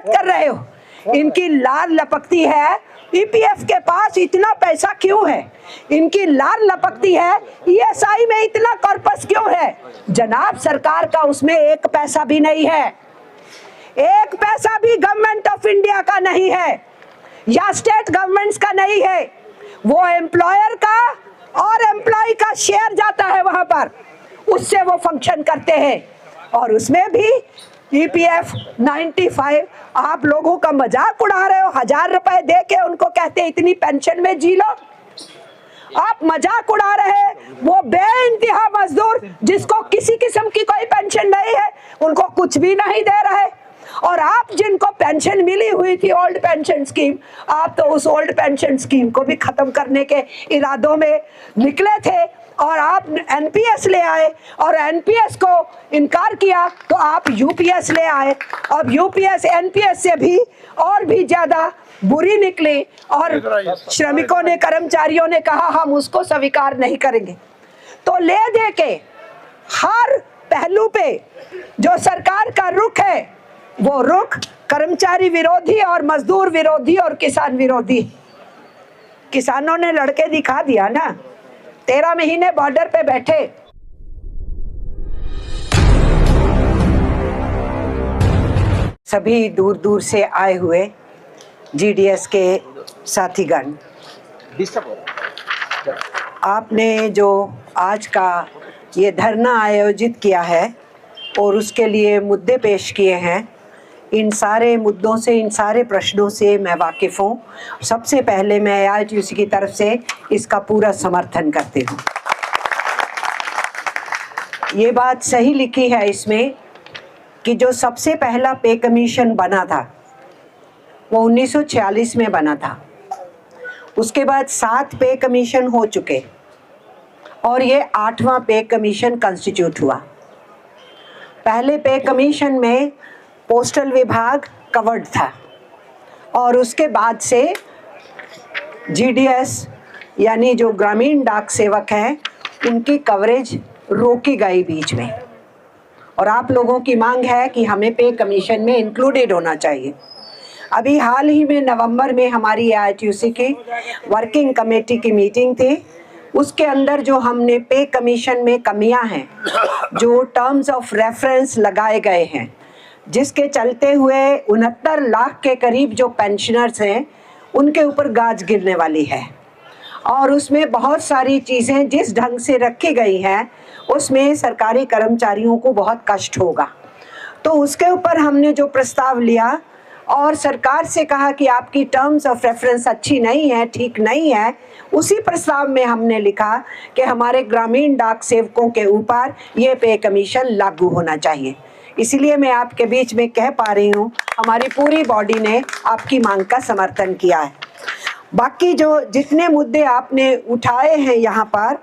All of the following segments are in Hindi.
बात कर रहे हो? इनकी लार लपकती है ईपीएफ के पास इतना पैसा क्यों है, इनकी लार लपकती है ईएसआई में इतना कॉर्पस क्यों है? जनाब सरकार का उसमें एक पैसा भी नहीं है, एक पैसा भी गवर्नमेंट ऑफ इंडिया का नहीं है या स्टेट गवर्नमेंट्स का नहीं है। वो एम्प्लॉयर का और एम्प्लॉय का शेयर जाता है वहां पर, उससे वो फंक्शन करते हैं। और उसमें भी ईपीएफ 95 आप लोगों का मजाक उड़ा रहे हो। 1000 रुपए दे के उनको कहते इतनी पेंशन में जी लो, आप मजाक उड़ा रहे हैं। वो बेइंतहा मजदूर जिसको किसी किस्म की कोई पेंशन नहीं है, उनको कुछ भी नहीं दे रहे। और आप जिनको पेंशन मिली हुई थी ओल्ड पेंशन स्कीम, आप तो उस ओल्ड पेंशन स्कीम को भी खत्म करने के इरादों में निकले थे और आप एनपीएस ले आए और एनपीएस को इनकार किया तो आप यूपीएस ले आए। अब यूपीएस एनपीएस से भी और भी ज्यादा बुरी निकली और श्रमिकों ने, कर्मचारियों ने कहा हम उसको स्वीकार नहीं करेंगे। तो ले दे के हर पहलू पे जो सरकार का रुख है वो रुख कर्मचारी विरोधी और मजदूर विरोधी और किसान विरोधी। किसानों ने लड़के दिखा दिया ना, 13 महीने बॉर्डर पे बैठे। सभी दूर दूर से आए हुए जीडीएस के साथीगण, आपने जो आज का ये धरना आयोजित किया है और उसके लिए मुद्दे पेश किए हैं, इन सारे मुद्दों से, इन सारे प्रश्नों से मैं वाकिफ़ हूँ। सबसे पहले मैं एआईटीयूसी की तरफ से इसका पूरा समर्थन करती हूँ। ये बात सही लिखी है इसमें कि जो सबसे पहला पे कमीशन बना था वो 1946 में बना था। उसके बाद 7 पे कमीशन हो चुके और ये 8वां पे कमीशन कंस्टिट्यूट हुआ। पहले पे कमीशन में पोस्टल विभाग कवर्ड था और उसके बाद से जीडीएस यानी जो ग्रामीण डाक सेवक हैं उनकी कवरेज रोकी गई बीच में। और आप लोगों की मांग है कि हमें पे कमीशन में इंक्लूडेड होना चाहिए। अभी हाल ही में नवंबर में हमारी एआईटीयूसी की वर्किंग कमेटी की मीटिंग थी, उसके अंदर जो हमने पे कमीशन में कमियां हैं, जो टर्म्स ऑफ रेफरेंस लगाए गए हैं, जिसके चलते हुए 69 लाख के करीब जो पेंशनर्स हैं उनके ऊपर गाज गिरने वाली है। और उसमें बहुत सारी चीज़ें जिस ढंग से रखी गई हैं उसमें सरकारी कर्मचारियों को बहुत कष्ट होगा। तो उसके ऊपर हमने जो प्रस्ताव लिया और सरकार से कहा कि आपकी टर्म्स ऑफ रेफरेंस अच्छी नहीं है, ठीक नहीं है, उसी प्रस्ताव में हमने लिखा कि हमारे ग्रामीण डाक सेवकों के ऊपर ये पे कमीशन लागू होना चाहिए। इसीलिए मैं आपके बीच में कह पा रही हूँ, हमारी पूरी बॉडी ने आपकी मांग का समर्थन किया है। बाकी जो जितने मुद्दे आपने उठाए हैं यहाँ पर,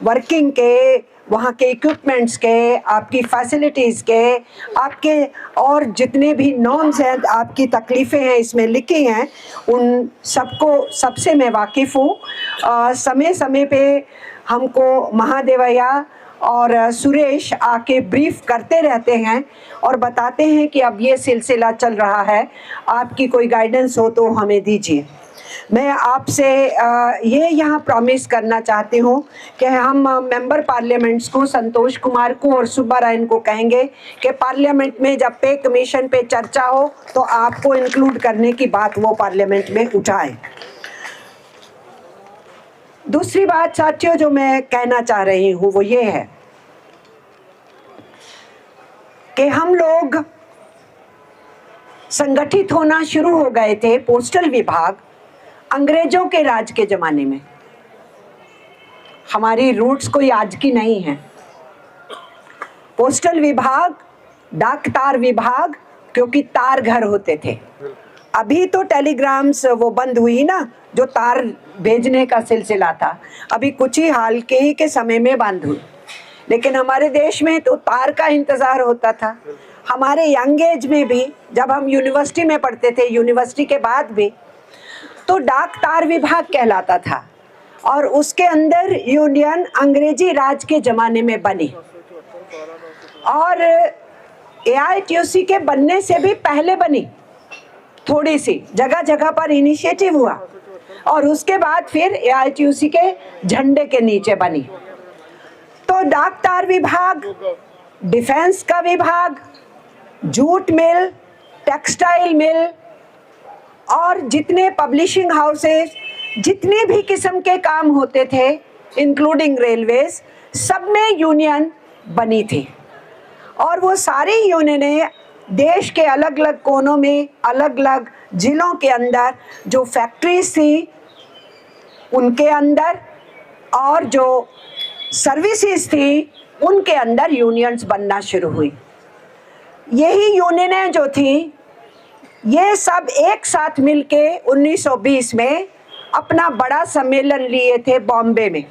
वर्किंग के, वहाँ के इक्विपमेंट्स के, आपकी फैसिलिटीज़ के, आपके और जितने भी नॉर्म्स हैं, आपकी तकलीफ़ें हैं इसमें लिखी हैं, उन सबको, सबसे मैं वाकिफ़ हूँ। समय समय पे हमको महादेवैया और सुरेश आके ब्रीफ करते रहते हैं और बताते हैं कि अब ये सिलसिला चल रहा है, आपकी कोई गाइडेंस हो तो हमें दीजिए। मैं आपसे ये यहाँ प्रॉमिस करना चाहती हूँ कि हम मेंबर पार्लियामेंट्स को, संतोष कुमार को और सुब्बारायन को कहेंगे कि पार्लियामेंट में जब पे कमीशन पे चर्चा हो तो आपको इंक्लूड करने की बात वो पार्लियामेंट में उठाएं। दूसरी बात साथियों जो मैं कहना चाह रही हूँ वो ये है कि हम लोग संगठित होना शुरू हो गए थे, पोस्टल विभाग, अंग्रेजों के राज के जमाने में। हमारी रूट्स कोई आज की नहीं है। पोस्टल विभाग, डाक तार विभाग, क्योंकि तार घर होते थे। अभी तो टेलीग्राम्स वो बंद हुई ना, जो तार भेजने का सिलसिला था, अभी कुछ ही हाल के ही के समय में बंद हुई। लेकिन हमारे देश में तो तार का इंतज़ार होता था। हमारे यंग एज में भी जब हम यूनिवर्सिटी में पढ़ते थे, यूनिवर्सिटी के बाद भी, तो डाक तार विभाग कहलाता था और उसके अंदर यूनियन अंग्रेजी राज के ज़माने में बनी और एआईटीयूसी के बनने से भी पहले बनी। थोड़ी सी जगह जगह पर इनिशिएटिव हुआ और उसके बाद फिर AITUC के झंडे के नीचे बनी। तो डाक तार विभाग, डिफेंस का विभाग, जूट मिल, टेक्सटाइल मिल और जितने पब्लिशिंग हाउसेस, जितने भी किस्म के काम होते थे इंक्लूडिंग रेलवेज, सब में यूनियन बनी थी। और वो सारी यूनियनें देश के अलग अलग कोनों में, अलग अलग जिलों के अंदर जो फैक्ट्रीज थी उनके अंदर और जो सर्विसेज थी उनके अंदर यूनियंस बनना शुरू हुई। यही यूनियनें जो थी ये सब एक साथ मिलके 1920 में अपना बड़ा सम्मेलन लिए थे बॉम्बे में,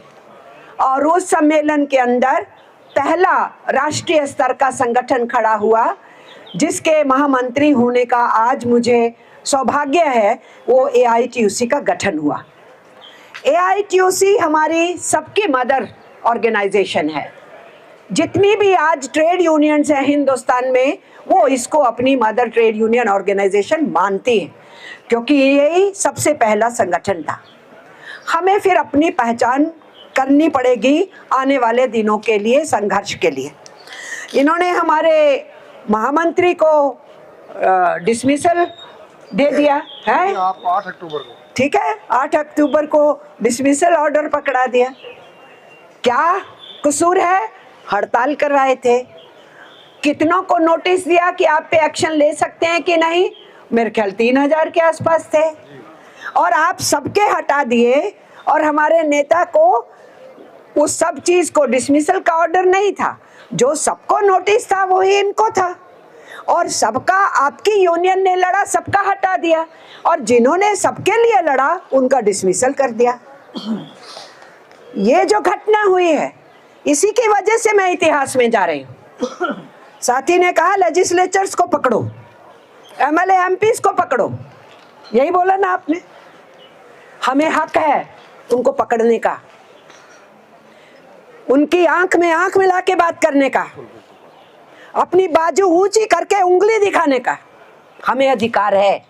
और उस सम्मेलन के अंदर पहला राष्ट्रीय स्तर का संगठन खड़ा हुआ जिसके महामंत्री होने का आज मुझे सौभाग्य है, वो AITUC का गठन हुआ। AITUC हमारी सबकी मदर ऑर्गेनाइजेशन है। जितनी भी आज ट्रेड यूनियंस हैं हिंदुस्तान में वो इसको अपनी मदर ट्रेड यूनियन ऑर्गेनाइजेशन मानती हैं, क्योंकि यही सबसे पहला संगठन था। हमें फिर अपनी पहचान करनी पड़ेगी आने वाले दिनों के लिए, संघर्ष के लिए। इन्होंने हमारे महामंत्री को डिसमिसल दे दिया है, 8 अक्टूबर को। ठीक है, 8 अक्टूबर को डिसमिसल ऑर्डर पकड़ा दिया। क्या कसूर है? हड़ताल कर रहे थे। कितनों को नोटिस दिया कि आप पे एक्शन ले सकते हैं कि नहीं? मेरे ख्याल 3000 के आसपास थे। और आप सबके हटा दिए और हमारे नेता को उस सब चीज को, डिसमिसल का ऑर्डर नहीं था, जो सबको नोटिस था वही इनको था। और सबका आपकी यूनियन ने लड़ा, सबका हटा दिया, और जिन्होंने सबके लिए लड़ा उनका डिसमिसल कर दिया। ये जो घटना हुई है इसी की वजह से मैं इतिहास में जा रही हूँ। साथी ने कहा लेजिस्लेचर्स को पकड़ो, MLA MPs को पकड़ो, यही बोला ना आपने? हमें हक है उनको पकड़ने का, उनकी आंख में आंख मिला के बात करने का, अपनी बाजू ऊंची करके उंगली दिखाने का हमें अधिकार है,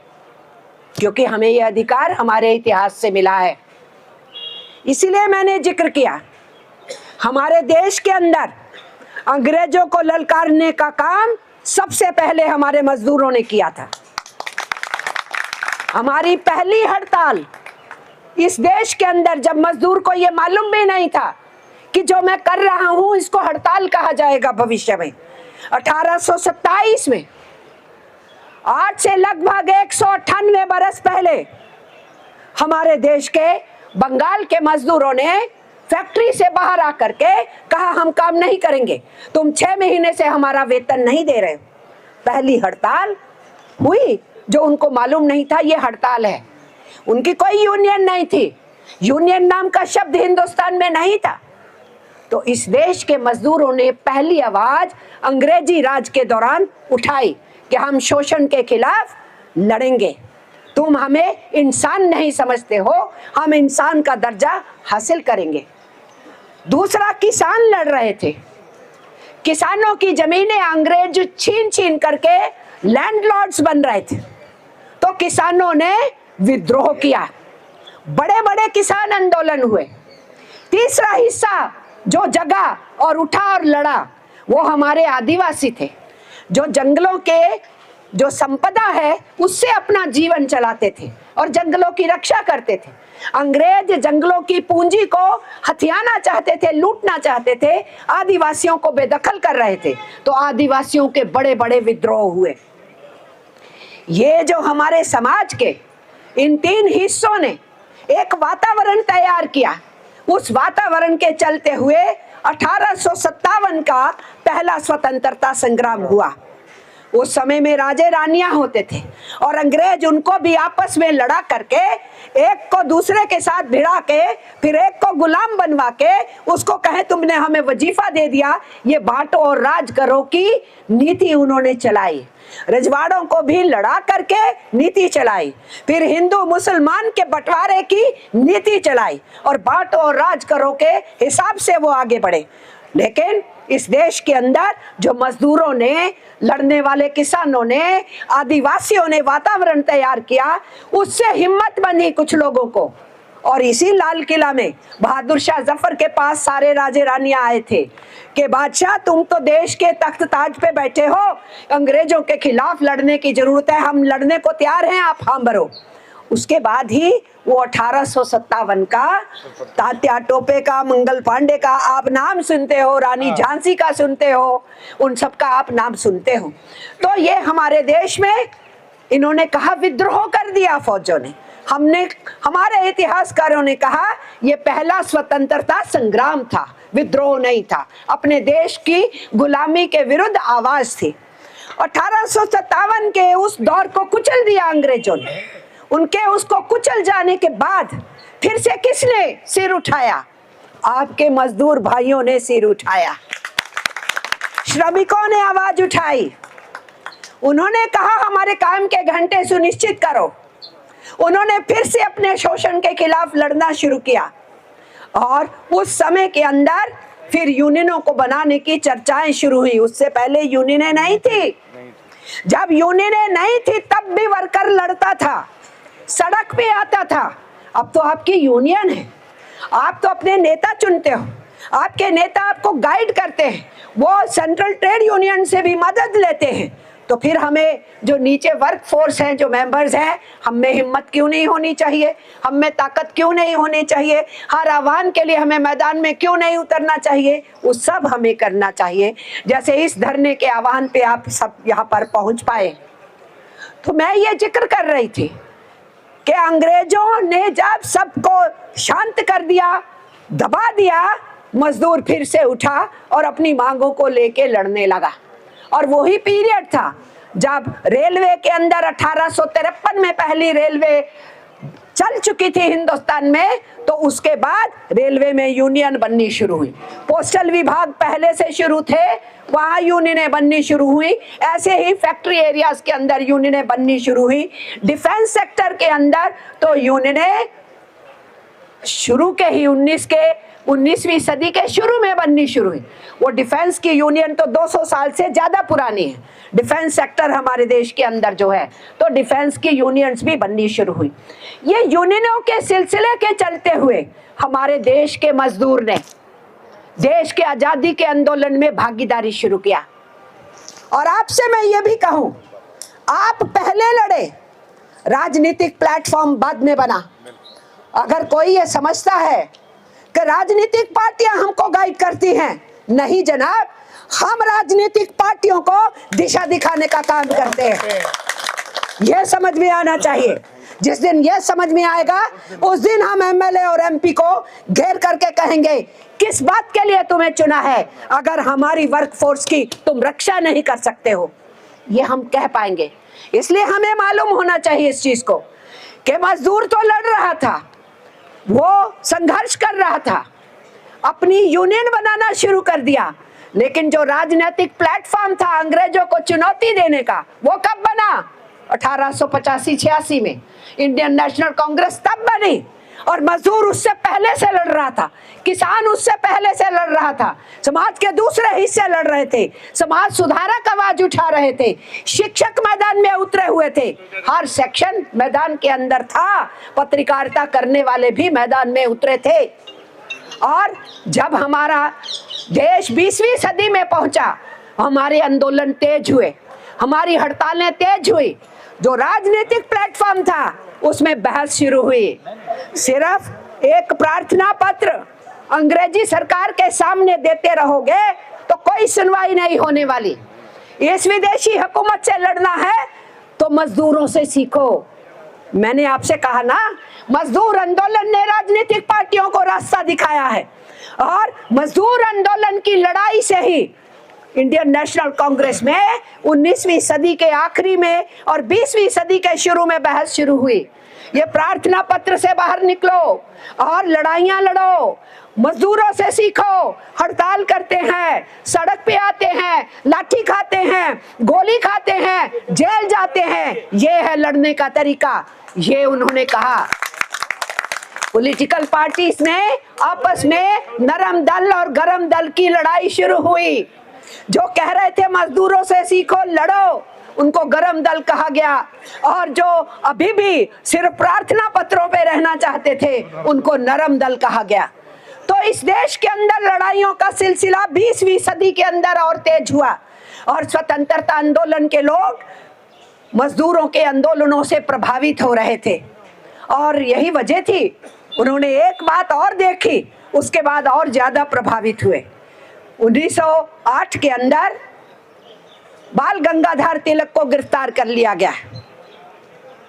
क्योंकि हमें यह अधिकार हमारे इतिहास से मिला है। इसीलिए मैंने जिक्र किया, हमारे देश के अंदर अंग्रेजों को ललकारने का काम सबसे पहले हमारे मजदूरों ने किया था। हमारी पहली हड़ताल इस देश के अंदर, जब मजदूर को यह मालूम भी नहीं था कि जो मैं कर रहा हूं इसको हड़ताल कहा जाएगा भविष्य में, 1827 में, आज से लगभग 198 बरस पहले हमारे देश के बंगाल के मजदूरों ने फैक्ट्री से बाहर आकर के कहा हम काम नहीं करेंगे, तुम 6 महीने से हमारा वेतन नहीं दे रहे हो। पहली हड़ताल हुई, जो उनको मालूम नहीं था ये हड़ताल है। उनकी कोई यूनियन नहीं थी, यूनियन नाम का शब्द हिंदुस्तान में नहीं था। तो इस देश के मजदूरों ने पहली आवाज अंग्रेजी राज के दौरान उठाई कि हम शोषण के खिलाफ लड़ेंगे, तुम हमें इंसान नहीं समझते हो, हम इंसान का दर्जा हासिल करेंगे। दूसरा, किसान लड़ रहे थे, किसानों की जमीनें अंग्रेज छीन छीन करके लैंडलॉर्ड्स बन रहे थे, तो किसानों ने विद्रोह किया, बड़े बड़े किसान आंदोलन हुए। तीसरा हिस्सा जो जगा और उठा और लड़ा वो हमारे आदिवासी थे, जो जंगलों के जो संपदा है उससे अपना जीवन चलाते थे और जंगलों की रक्षा करते थे। अंग्रेज जंगलों की पूंजी को हथियाना चाहते थे, लूटना चाहते थे, आदिवासियों को बेदखल कर रहे थे, तो आदिवासियों के बड़े बड़े विद्रोह हुए। ये जो हमारे समाज के इन 3 हिस्सों ने एक वातावरण तैयार किया, उस वातावरण के चलते हुए 1857 का पहला स्वतंत्रता संग्राम हुआ। उस समय में राजे रानियां होते थे और अंग्रेज उनको भी आपस में लड़ा करके, एक को दूसरे के साथ भिड़ा के, फिर एक को गुलाम बनवा के उसको कहे तुमने हमें वजीफा दे दिया, ये बांटो और राज करो की नीति उन्होंने चलाई। रजवाड़ों को भी लड़ा करके नीति चलाई, फिर हिंदू मुसलमान के बंटवारे की नीति चलाई और बांटो और राज करो के हिसाब से वो आगे बढ़े। लेकिन इस देश के अंदर जो मजदूरों ने, लड़ने वाले किसानों ने, आदिवासियों ने वातावरण तैयार किया, उससे हिम्मत बनी कुछ लोगों को। और इसी लाल किला में बहादुर शाह जफर के पास सारे राजे रानियां आए थे कि बादशाह तुम तो देश के तख्त ताज पे बैठे हो, अंग्रेजों के खिलाफ लड़ने की जरूरत है, हम लड़ने को तैयार हैं, आप हाँ भरो। उसके बाद ही वो 1857 का तात्या टोपे का, मंगल पांडे का आप नाम सुनते हो, रानी झांसी का सुनते हो, उन सब का आप नाम सुनते हो। तो ये हमारे देश में इन्होंने कहा विद्रोह कर दिया फौजों ने। हमारे इतिहासकारों ने कहा ये पहला स्वतंत्रता संग्राम था, विद्रोह नहीं था, अपने देश की गुलामी के विरुद्ध आवाज थी। 1857 के उस दौर को कुचल दिया अंग्रेजों ने। उनके उसको कुचल जाने के बाद फिर से किसने सिर उठाया? आपके मजदूर भाइयों ने सिर उठाया, श्रमिकों ने आवाज उठाई। उन्होंने कहा हमारे काम के घंटे सुनिश्चित करो। उन्होंने फिर से अपने शोषण के खिलाफ लड़ना शुरू किया और उस समय के अंदर फिर यूनियनों को बनाने की चर्चाएं शुरू हुई। उससे पहले यूनियनें नहीं थी। जब यूनियनें नहीं थी तब भी वर्कर लड़ता था, सड़क पे आता था। अब तो आपकी यूनियन है, आप तो अपने नेता चुनते हो, आपके नेता आपको गाइड करते हैं, वो सेंट्रल ट्रेड यूनियन से भी मदद लेते हैं। तो फिर हमें जो नीचे वर्क फोर्स हैं, जो मेंबर्स हैं, हम में हिम्मत क्यों नहीं होनी चाहिए? हम में ताकत क्यों नहीं होनी चाहिए? हर आह्वान के लिए हमें मैदान में क्यों नहीं उतरना चाहिए? वो सब हमें करना चाहिए। जैसे इस धरने के आह्वान पे आप सब यहाँ पर पहुंच पाए। तो मैं ये जिक्र कर रही थी कि अंग्रेजों ने जब सबको शांत कर दिया, दबा दिया, मजदूर फिर से उठा और अपनी मांगों को लेके लड़ने लगा। और वही पीरियड था जब रेलवे के अंदर 1853 में पहली रेलवे चल चुकी थी हिंदुस्तान में। तो उसके बाद रेलवे में यूनियन बननी शुरू हुई। पोस्टल विभाग पहले से शुरू थे, वहां यूनियनें बननी शुरू हुई। ऐसे ही फैक्ट्री एरियाज के अंदर यूनियनें बननी शुरू हुई। डिफेंस सेक्टर के अंदर तो यूनियनें शुरू के ही 19वीं सदी के शुरू में बननी शुरू हुई। वो डिफेंस की यूनियन तो 200 साल से ज्यादा पुरानी है। डिफेंस सेक्टर हमारे देश के अंदर जो है, तो डिफेंस की यूनियंस भी बननी शुरू हुई। ये यूनियनों के सिलसिले के चलते हुए हमारे देश के मजदूर ने देश के आजादी के आंदोलन में भागीदारी शुरू किया। और आपसे मैं ये भी कहूं, आप पहले लड़े, राजनीतिक प्लेटफॉर्म बाद में बना। अगर कोई ये समझता है कि राजनीतिक पार्टियां हमको गाइड करती हैं, नहीं जनाब, हम राजनीतिक पार्टियों को दिशा दिखाने का काम करते हैं। यह समझ में आना चाहिए। जिस दिन यह समझ में आएगा उस दिन हम एमएलए और एमपी को घेर करके कहेंगे किस बात के लिए तुम्हें चुना है, अगर हमारी वर्कफोर्स की तुम रक्षा नहीं कर सकते हो। ये हम कह पाएंगे। इसलिए हमें मालूम होना चाहिए इस चीज को कि मजदूर तो लड़ रहा था, वो संघर्ष कर रहा था, अपनी यूनियन बनाना शुरू कर दिया, लेकिन जो राजनीतिक प्लेटफॉर्म था अंग्रेजों को चुनौती देने का, वो कब बना? 1885-86 में इंडियन नेशनल कांग्रेस तब बनी। और मजदूर उससे पहले से लड़ रहा था, किसान उससे पहले से लड़ रहा था, समाज के दूसरे हिस्से लड़ रहे थे, समाज सुधारक आवाज उठा रहे थे, शिक्षक मैदान में उतरे हुए थे, हर सेक्शन मैदान के अंदर था, पत्रकारिता करने वाले भी मैदान में उतरे थे। और जब हमारा देश 20वीं सदी में पहुंचा, हमारे आंदोलन तेज हुए, हमारी हड़तालें तेज हुई। जो राजनीतिक प्लेटफॉर्म था उसमें बहस शुरू हुई। सिर्फ एक प्रार्थना पत्र अंग्रेजी सरकार के सामने देते रहोगे तो कोई सुनवाई नहीं होने वाली। इस विदेशी हुकूमत से लड़ना है तो मजदूरों से सीखो। मैंने आपसे कहा ना, मजदूर आंदोलन ने राजनीतिक पार्टियों को रास्ता दिखाया है और मजदूर आंदोलन की लड़ाई से ही इंडियन नेशनल कांग्रेस में 19वीं सदी के आखिरी में और 20वीं सदी के शुरू में बहस शुरू हुई। ये प्रार्थना पत्र से बाहर निकलो और लड़ाइयां लड़ो, मजदूरों से सीखो। हड़ताल करते हैं, सड़क पे आते हैं, लाठी खाते हैं, गोली खाते हैं, जेल जाते हैं, ये है लड़ने का तरीका। ये उन्होंने कहा। पॉलिटिकल पार्टीज में आपस में नरम दल और गरम दल की लड़ाई शुरू हुई। जो कह रहे थे मजदूरों से सीखो लड़ो, उनको गरम दल कहा गया, और जो अभी भी सिर्फ प्रार्थना पत्रों पे रहना चाहते थे उनको नरम दल कहा गया। तो इस देश के अंदर लड़ाइयों का सिलसिला 20वीं सदी के अंदर और तेज हुआ, और स्वतंत्रता आंदोलन के लोग मजदूरों के आंदोलनों से प्रभावित हो रहे थे। और यही वजह थी, उन्होंने एक बात और देखी, उसके बाद और ज्यादा प्रभावित हुए। 1908 के अंदर बाल गंगाधर तिलक को गिरफ्तार कर लिया गया।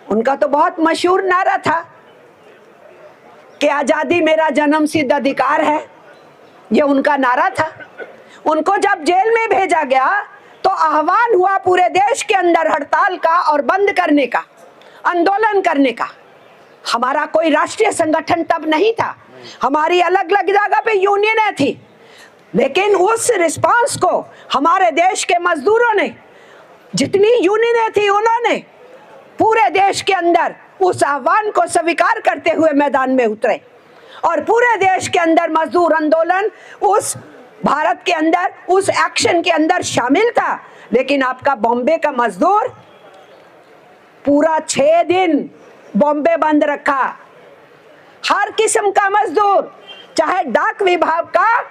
उनका तो बहुत मशहूर नारा था कि आजादी मेरा जन्मसिद्ध अधिकार है, ये उनका नारा था। उनको जब जेल में भेजा गया तो आह्वान हुआ पूरे देश के अंदर हड़ताल का और बंद करने का, आंदोलन करने का। हमारा कोई राष्ट्रीय संगठन तब नहीं था, हमारी अलग अलग जगह पे यूनियनें थी, लेकिन उस रिस्पांस को हमारे देश के मजदूरों ने, जितनी यूनियनें थी उन्होंने पूरे देश के अंदर उस आह्वान को स्वीकार करते हुए मैदान में उतरे, और पूरे देश के अंदर मजदूर आंदोलन उस भारत के अंदर उस एक्शन के अंदर शामिल था। लेकिन आपका बॉम्बे का मजदूर पूरा 6 दिन बॉम्बे बंद रखा। हर किस्म का मजदूर, चाहे डाक विभाग का,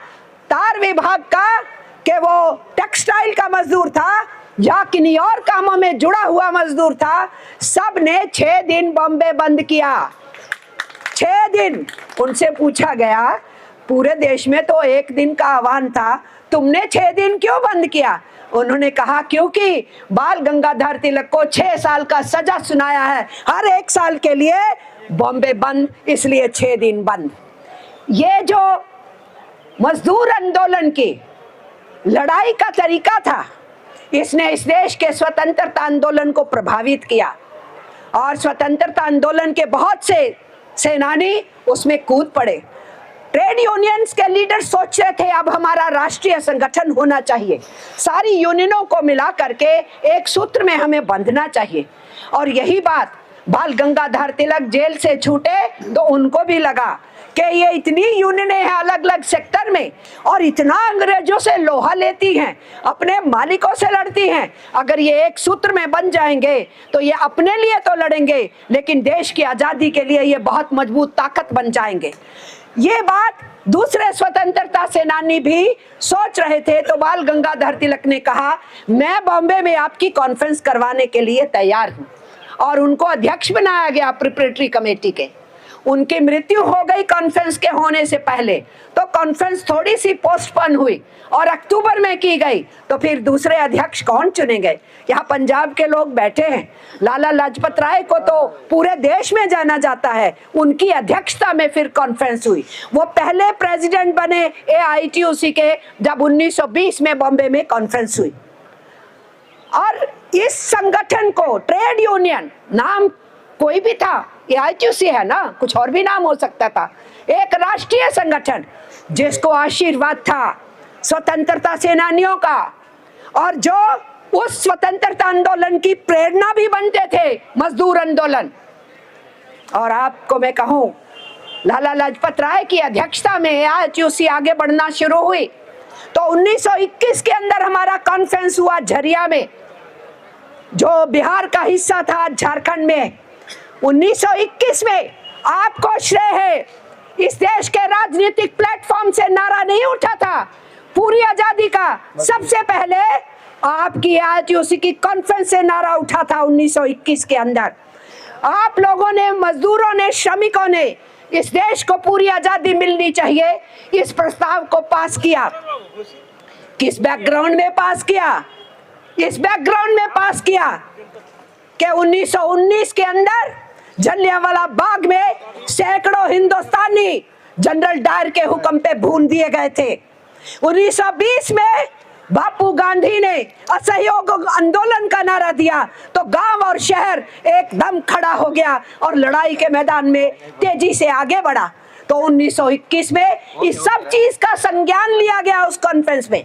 तार विभाग का, कि वो टेक्सटाइल का मजदूर था या किन्हीं और कामों में जुड़ा हुआ मजदूर था, सब ने 6 दिन बॉम्बे बंद किया। 6 दिन। उनसे पूछा गया, पूरे देश में तो 1 दिन का आह्वान था, तुमने 6 दिन क्यों बंद किया? उन्होंने कहा क्योंकि बाल गंगाधर तिलक को 6 साल का सजा सुनाया है, हर 1 साल के लिए बॉम्बे बंद, इसलिए 6 दिन बंद। ये जो मजदूर आंदोलन की लड़ाई का तरीका था, इसने इस देश के स्वतंत्रता आंदोलन को प्रभावित किया, और स्वतंत्रता आंदोलन के बहुत से सेनानी उसमें कूद पड़े। ट्रेड यूनियंस के लीडर सोच रहे थे अब हमारा राष्ट्रीय संगठन होना चाहिए, सारी यूनियनों को मिला करके एक सूत्र में हमें बंधना चाहिए। और यही बात बाल गंगाधर तिलक जेल से छूटे तो उनको भी लगा कि ये इतनी यूनियनें हैं अलग अलग सेक्टर में, और इतना अंग्रेजों से लोहा लेती हैं, अपने मालिकों से लड़ती हैं, अगर ये एक सूत्र में बन जाएंगे तो ये अपने लिए तो लड़ेंगे, लेकिन देश की आज़ादी के लिए ये बहुत मजबूत ताकत बन जाएंगे। ये बात दूसरे स्वतंत्रता सेनानी भी सोच रहे थे। तो बाल गंगाधर तिलक ने कहा, मैं बॉम्बे में आपकी कॉन्फ्रेंस करवाने के लिए तैयार हूँ, और उनको अध्यक्ष बनाया गया प्रिपरेटरी कमेटी के। उनकी मृत्यु हो गई कॉन्फ्रेंस के होने से पहले, तो कॉन्फ्रेंस थोड़ी सी पोस्टपोन हुई और अक्टूबर में की गई। तो फिर दूसरे अध्यक्ष कौन चुने गए? यहाँ पंजाब के लोग बैठे हैं, लाला लाजपत राय को तो पूरे देश में जाना जाता है, उनकी अध्यक्षता में फिर कॉन्फ्रेंस हुई। वो पहले प्रेसिडेंट बने AITUC के जब 1920 में बॉम्बे में कॉन्फ्रेंस हुई। और इस संगठन को ट्रेड यूनियन नाम कोई भी था, AITUC है ना, कुछ और भी नाम हो सकता था, एक राष्ट्रीय संगठन जिसको आशीर्वाद था स्वतंत्रता सेनानियों का, और जो उस स्वतंत्रता आंदोलन की प्रेरणा भी बनते थे, मजदूर आंदोलन। और आपको मैं कहूं, लाला लाजपत राय की अध्यक्षता में AITUC आगे बढ़ना शुरू हुई। तो 1921 के अंदर हमारा कॉन्फ्रेंस हुआ झरिया में, जो बिहार का हिस्सा था, झारखंड में। 1921 में आपको श्रेय है, इस देश के राजनीतिक प्लेटफॉर्म से नारा नहीं उठा था पूरी आजादी का, सबसे पहले आपकी AITUC की कॉन्फ्रेंस से नारा उठा था 1921 के अंदर। आप लोगों ने, मजदूरों ने, श्रमिकों ने इस देश को पूरी आजादी मिलनी चाहिए, इस प्रस्ताव को पास किया। किस बैकग्राउंड में पास किया? इस बैकग्राउंड में पास किया कि 1919 के अंदर जलियांवाला बाग में सैकड़ों हिंदुस्तानी जनरल डायर के हुक्म पे भून दिए गए थे। 1920 में बापू गांधी ने असहयोग आंदोलन का नारा दिया तो गांव और शहर एकदम खड़ा हो गया और लड़ाई के मैदान में तेजी से आगे बढ़ा। तो 1921 में इस सब चीज का संज्ञान लिया गया उस कॉन्फ्रेंस में,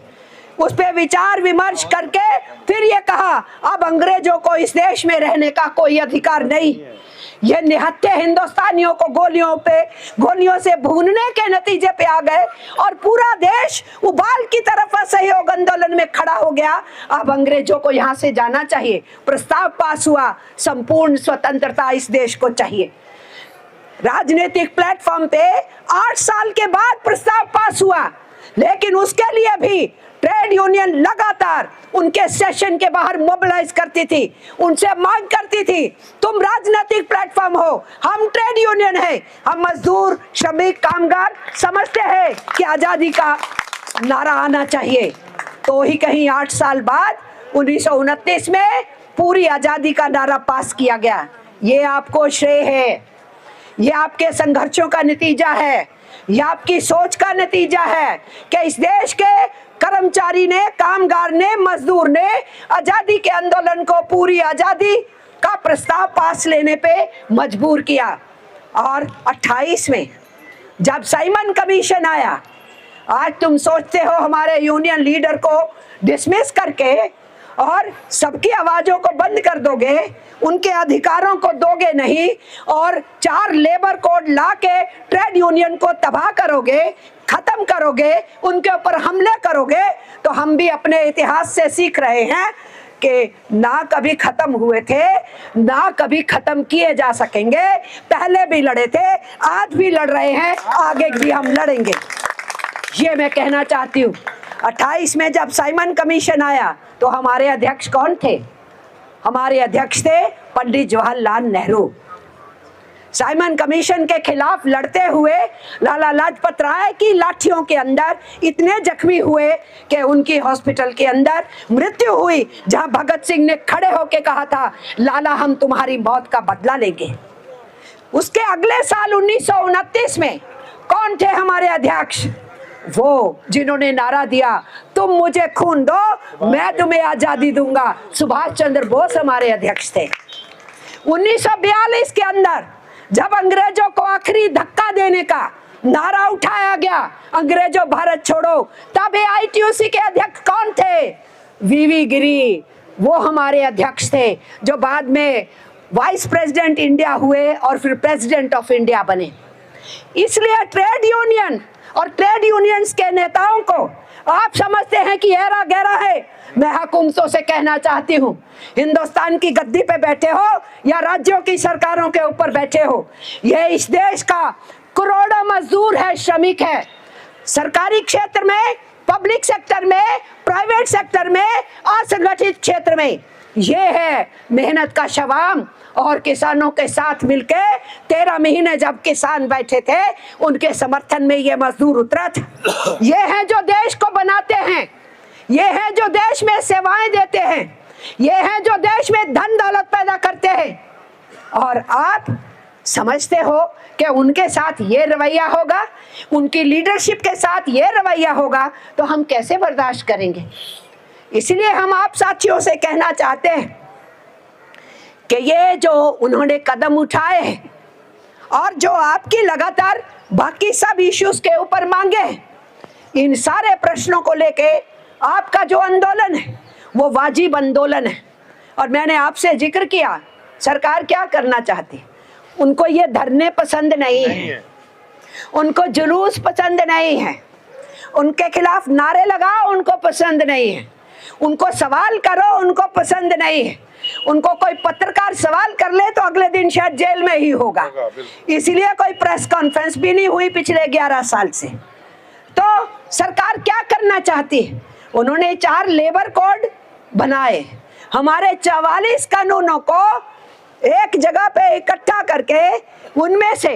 उस पे विचार विमर्श करके फिर ये कहा अब अंग्रेजों को इस देश में रहने का कोई अधिकार नहीं, ये निहत्थे हिंदुस्तानियों को गोलियों से भूनने के नतीजे पे आ गए और पूरा देश उबाल की तरफ असहयोग आंदोलन में खड़ा हो गया। अब अंग्रेजों को यहाँ से जाना चाहिए। प्रस्ताव पास हुआ, संपूर्ण स्वतंत्रता इस देश को चाहिए। राजनीतिक प्लेटफॉर्म पे 8 साल के बाद प्रस्ताव पास हुआ, लेकिन उसके लिए भी ट्रेड यूनियन लगातार उनके सेशन के बाहर मोबिलाइज करती थी, उनसे मांग करती थी, तुम राजनीतिक प्लेटफॉर्म हो, हम ट्रेड यूनियन है, हम मजदूर, श्रमिक, कामगार समझते हैं कि आजादी का नारा आना चाहिए। तो ही कहीं 8 साल बाद 1929 में पूरी आजादी का नारा पास किया गया। ये आपको श्रेय है, ये आपके संघर्षों का नतीजा है, ये आपकी सोच का नतीजा है कि इस देश के कर्मचारी ने, कामगार ने, मजदूर ने आजादी के आंदोलन को पूरी आजादी का प्रस्ताव पास लेने पे मजबूर किया। और 28 में जब साइमन कमीशन आया, आज तुम सोचते हो हमारे यूनियन लीडर को डिसमिस करके और सबकी आवाजों को बंद कर दोगे, उनके अधिकारों को दोगे नहीं और 4 लेबर कोड लाके ट्रेड यूनियन को तबाह करोगे, खत्म करोगे, उनके ऊपर हमले करोगे। तो हम भी अपने इतिहास से सीख रहे हैं कि ना कभी खत्म हुए थे, ना कभी खत्म किए जा सकेंगे। पहले भी लड़े थे, आज भी लड़ रहे हैं, आगे भी हम लड़ेंगे। ये मैं कहना चाहती हूँ। 28 में जब साइमन कमीशन आया तो हमारे अध्यक्ष कौन थे? हमारे अध्यक्ष थे पंडित जवाहरलाल नेहरू। साइमन कमीशन के खिलाफ लड़ते हुए लाला लाजपत राय की लाठियों के अंदर इतने जख्मी हुए कि उनकी हॉस्पिटल के अंदर मृत्यु हुई, जहां भगत सिंह ने खड़े होकर कहा था, लाला हम तुम्हारी मौत का बदला लेंगे। उसके अगले साल 1929 में कौन थे हमारे अध्यक्ष? वो जिन्होंने नारा दिया, तुम मुझे खून दो मैं तुम्हें आजादी दूंगा। सुभाष चंद्र बोस हमारे अध्यक्ष थे। 1942 के अंदर जब अंग्रेजों को आखिरी धक्का देने का नारा उठाया गया, अंग्रेजों भारत छोड़ो, तब AITUC के अध्यक्ष कौन थे? वीवी गिरी। वो हमारे अध्यक्ष थे, जो बाद में वाइस प्रेसिडेंट इंडिया हुए और फिर प्रेसिडेंट ऑफ इंडिया बने। इसलिए ट्रेड यूनियन और ट्रेड यूनियंस के नेताओं को आप समझते हैं कि हेरा गहरा है। मैं हुकूमतों से कहना चाहती हूँ, हिंदुस्तान की गद्दी पे बैठे हो या राज्यों की सरकारों के ऊपर बैठे हो, ये इस देश का करोड़ों मजदूर है, श्रमिक है। सरकारी क्षेत्र में, पब्लिक सेक्टर में, प्राइवेट सेक्टर में, असंगठित क्षेत्र में, ये है मेहनत का शवाम। और किसानों के साथ मिलके 13 महीने जब किसान बैठे थे, उनके समर्थन में ये मजदूर उतरा था। ये है जो देश को बनाते हैं, ये है जो देश में सेवाएं देते हैं, ये है जो देश में धन दौलत पैदा करते हैं। और आप समझते हो कि उनके साथ ये रवैया होगा, उनकी लीडरशिप के साथ ये रवैया होगा, तो हम कैसे बर्दाश्त करेंगे? इसलिए हम आप साथियों से कहना चाहते हैं कि ये जो उन्होंने कदम उठाए हैं और जो आपकी लगातार बाकी सब इश्यूज के ऊपर मांगे, इन सारे प्रश्नों को लेके आपका जो आंदोलन है वो वाजिब आंदोलन है। और मैंने आपसे जिक्र किया, सरकार क्या करना चाहती है? उनको ये धरने पसंद नहीं है, उनको जुलूस पसंद नहीं है, उनके खिलाफ नारे लगाओ उनको पसंद नहीं है, उनको सवाल करो उनको पसंद नहीं है, उनको कोई पत्रकार सवाल कर ले तो अगले दिन शायद जेल में ही होगा। इसलिए कोई प्रेस कॉन्फ्रेंस भी नहीं हुई पिछले 11 साल से। तो सरकार क्या करना चाहती है? उन्होंने 4 लेबर कोड बनाए, हमारे 44 कानूनों को एक जगह पे इकट्ठा करके उनमें से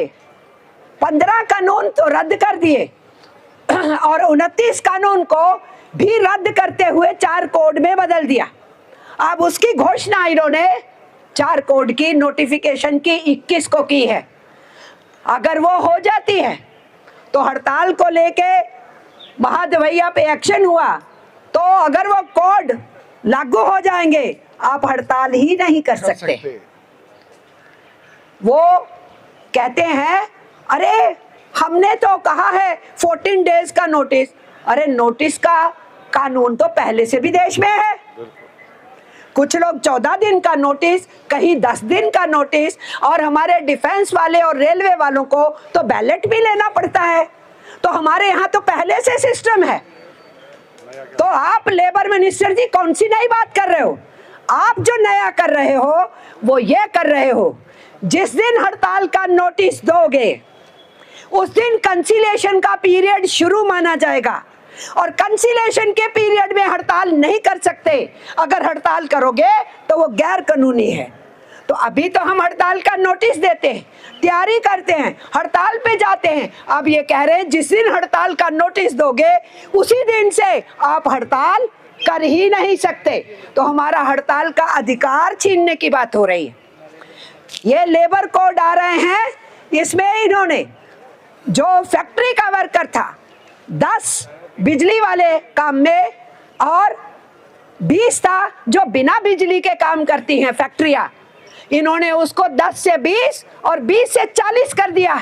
15 कानून तो रद्द कर दिए और 29 कानून को भी रद्द करते हुए 4 कोड में बदल दिया। अब उसकी घोषणा इन्होंने 4 कोड की नोटिफिकेशन की 21 को की है। अगर वो हो जाती है तो हड़ताल को लेके महादवैया पे एक्शन हुआ, तो अगर वो कोड लागू हो जाएंगे आप हड़ताल ही नहीं कर सकते। वो कहते हैं अरे हमने तो कहा है 14 डेज का नोटिस। अरे नोटिस का कानून तो पहले से भी देश में है, कुछ लोग 14 दिन का नोटिस, कहीं 10 दिन का नोटिस, और हमारे डिफेंस वाले और रेलवे वालों को तो बैलेट भी लेना पड़ता है। तो हमारे यहाँ तो पहले से सिस्टम है। तो आप लेबर मिनिस्टर जी कौन सी नई बात कर रहे हो? आप जो नया कर रहे हो वो ये कर रहे हो, जिस दिन हड़ताल का नोटिस दोगे उस दिन कंसीलिएशन का पीरियड शुरू माना जाएगा, और कंसीलिएशन के पीरियड में हड़ताल नहीं कर सकते। अगर हड़ताल करोगे तो वो गैर कानूनी है। तो अभी तो हम हड़ताल का नोटिस देते हैं, तैयारी करते हैं, हड़ताल पे जाते हैं। अब ये कह रहे हैं जिस दिन हड़ताल का नोटिस दोगे उसी दिन से आप हड़ताल कर ही नहीं सकते। तो हमारा हड़ताल का अधिकार छीनने की बात हो रही है। ये लेबर कोड आ रहे हैं, इसमें इन्होंने जो फैक्ट्री का वर्कर था 10 बिजली वाले काम में और 20 था जो बिना बिजली के काम करती हैं फैक्ट्रियां, इन्होंने उसको 10 से 20 और 20 से 40 कर दिया।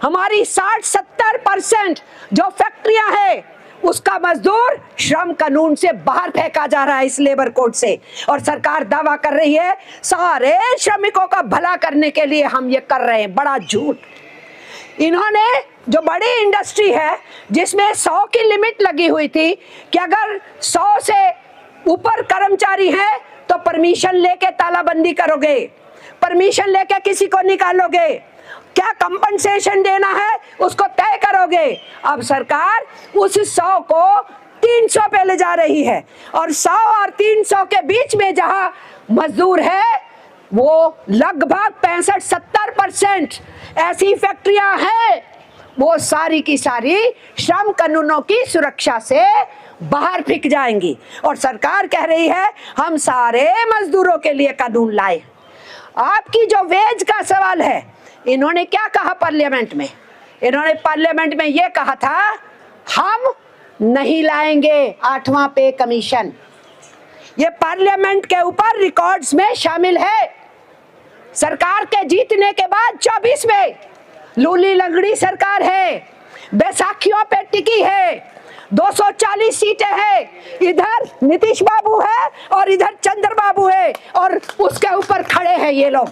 हमारी 60-70% जो फैक्ट्रियां हैं उसका मजदूर श्रम कानून से बाहर फेंका जा रहा है इस लेबर कोड से। और सरकार दावा कर रही है सारे श्रमिकों का भला करने के लिए हम ये कर रहे हैं। बड़ा झूठ। इन्होंने जो बड़ी इंडस्ट्री है जिसमें 100 की लिमिट लगी हुई थी कि अगर 100 से ऊपर कर्मचारी हैं तो परमिशन लेके तालाबंदी करोगे, परमिशन लेके किसी को निकालोगे, क्या कंपनसेशन देना है उसको तय करोगे। अब सरकार उस 100 को 300 पे ले जा रही है, और 100 और 300 के बीच में जहां मजदूर है वो लगभग 65-70% ऐसी फैक्ट्रियां हैं वो सारी की सारी श्रम कानूनों की सुरक्षा से बाहर फेंक जाएंगी। और सरकार कह रही है हम सारे मजदूरों के लिए कानून लाए। आपकी जो वेज का सवाल है, इन्होंने क्या कहा पार्लियामेंट में? इन्होंने पार्लियामेंट में ये कहा था हम नहीं लाएंगे 8वां पे कमीशन। ये पार्लियामेंट के ऊपर रिकॉर्ड्स में शामिल है। सरकार के जीतने के बाद 24 में लूली लंगड़ी सरकार है, बैसाखियों पे टिकी है, 240 सीटें हैं। इधर नीतीश बाबू है और इधर चंद्रबाबू है, और उसके ऊपर खड़े हैं ये लोग,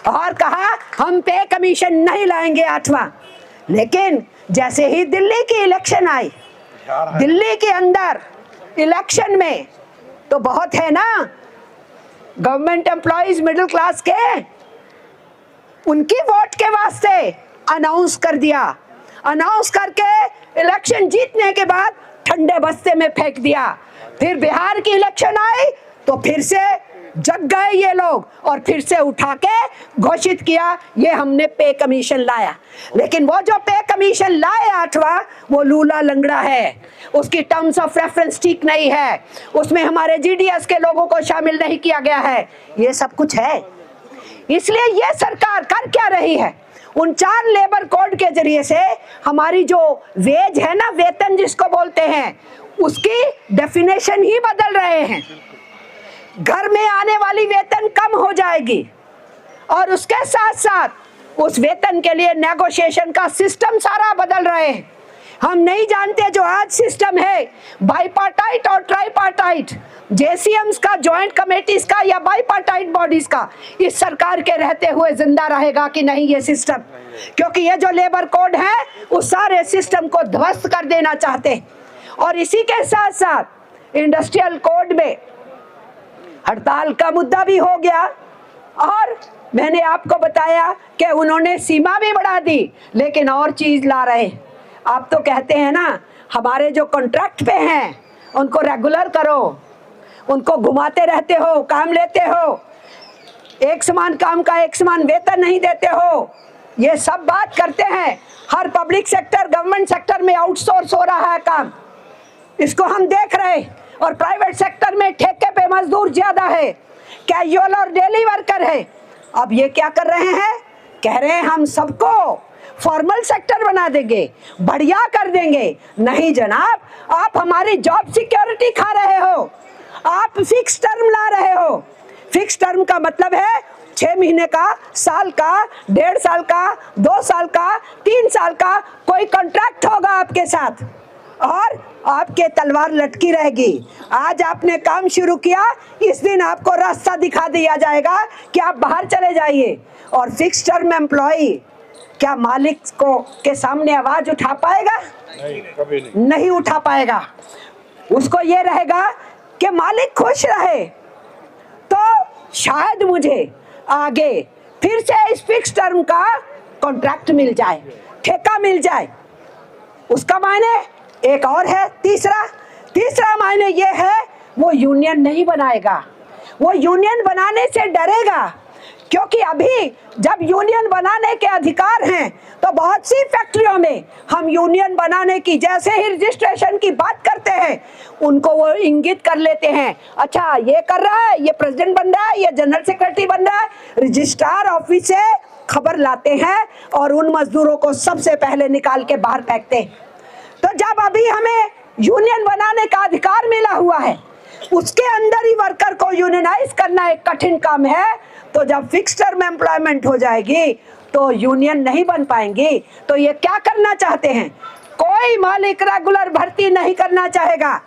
और कहा हम पे कमीशन नहीं लाएंगे 8वां। लेकिन जैसे ही दिल्ली की इलेक्शन आई, दिल्ली के अंदर इलेक्शन में तो बहुत है ना गवर्नमेंट एम्प्लॉइज मिडिल क्लास के, उनकी वोट के वास्ते अनाउंस कर दिया। अनाउंस करके इलेक्शन जीतने के बाद ठंडे बस्ते में फेंक दिया। फिर बिहार की इलेक्शन आई तो फिर से जग गए ये लोग, और फिर से उठा के घोषित किया ये हमने पे कमीशन लाया। लेकिन वो जो पे कमीशन लाए 8वां, वो लूला लंगड़ा है, उसकी टर्म्स ऑफ रेफरेंस ठीक नहीं है, उसमें हमारे जीडीएस के लोगों को शामिल नहीं किया गया है। ये सब कुछ है। इसलिए ये सरकार कर क्या रही है? उन 4 लेबर कोड के जरिए से हमारी जो वेज है ना, वेतन जिसको बोलते हैं, उसकी डेफिनेशन ही बदल रहे हैं। घर में आने वाली वेतन कम हो जाएगी, और उसके साथ साथ उस वेतन के लिए नेगोशिएशन का सिस्टम सारा बदल रहे हैं। हम नहीं जानते जो आज सिस्टम है बाइपार्टाइट और ट्राइपार्टाइट, जेसीएम्स का, जॉइंट कमेटीज का या बाइपार्टाइट बॉडीज का, इस सरकार के रहते हुए जिंदा रहेगा कि नहीं ये सिस्टम। क्योंकि ये जो लेबर कोड है उस सारे सिस्टम को ध्वस्त कर देना चाहते हैं। और इसी के साथ साथ इंडस्ट्रियल कोड में हड़ताल का मुद्दा भी हो गया, और मैंने आपको बताया कि उन्होंने सीमा भी बढ़ा दी। लेकिन और चीज ला रहे, आप तो कहते हैं ना हमारे जो कॉन्ट्रैक्ट पे हैं उनको रेगुलर करो, उनको घुमाते रहते हो, काम लेते हो, एक समान काम का एक समान वेतन नहीं देते हो, ये सब बात करते हैं। हर पब्लिक सेक्टर, गवर्नमेंट सेक्टर में आउटसोर्स हो रहा है काम, इसको हम देख रहे हैं। और प्राइवेट सेक्टर में ठेके पे मजदूर ज्यादा है, कैजुअल और डेली वर्कर है। अब ये क्या कर रहे हैं? कह रहे हैं हम सबको फॉर्मल सेक्टर बना देंगे, बढ़िया कर देंगे। नहीं जनाब, आप हमारी जॉब सिक्योरिटी खा रहे हो, आप फिक्स टर्म ला रहे हो। फिक्स टर्म का मतलब है 6 महीने का, साल का, 1.5 साल का, 2 साल का, 3 साल का कोई कॉन्ट्रैक्ट होगा आपके साथ। और आपके तलवार लटकी रहेगी। आज आपने काम शुरू किया, इस दिन आपको रास्ता दिखा दिया जाएगा कि आप बाहर चले जाइए। और फिक्स टर्म एम्प्लॉय क्या मालिक को के सामने आवाज उठा पाएगा? नहीं, कभी नहीं। नहीं उठा पाएगा। उसको ये रहेगा कि मालिक खुश रहे तो शायद मुझे आगे फिर से इस फिक्स टर्म का कॉन्ट्रैक्ट मिल जाए, ठेका मिल जाए। उसका मायने एक और है। तीसरा मायने ये है, वो यूनियन नहीं बनाएगा। वो यूनियन बनाने से डरेगा, क्योंकि अभी जब यूनियन बनाने के अधिकार हैं तो बहुत सी फैक्ट्रियों में हम यूनियन बनाने की, जैसे ही रजिस्ट्रेशन की बात करते हैं, उनको वो इंगित कर लेते हैं, अच्छा ये कर रहा है, ये प्रेसिडेंट बन रहा है, ये जनरल सेक्रेटरी बन रहा है। रजिस्ट्रार ऑफिस से खबर लाते हैं और उन मजदूरों को सबसे पहले निकाल के बाहर फेंकते हैं। तो जब अभी हमें यूनियन बनाने का अधिकार मिला हुआ है, उसके अंदर ही वर्कर को यूनियनाइज करना एक कठिन काम है। तो जब फिक्स टर्म एम्प्लॉयमेंट हो जाएगी तो यूनियन नहीं बन पाएंगी। तो ये क्या करना चाहते हैं? कोई मालिक रेगुलर भर्ती नहीं करना चाहेगा,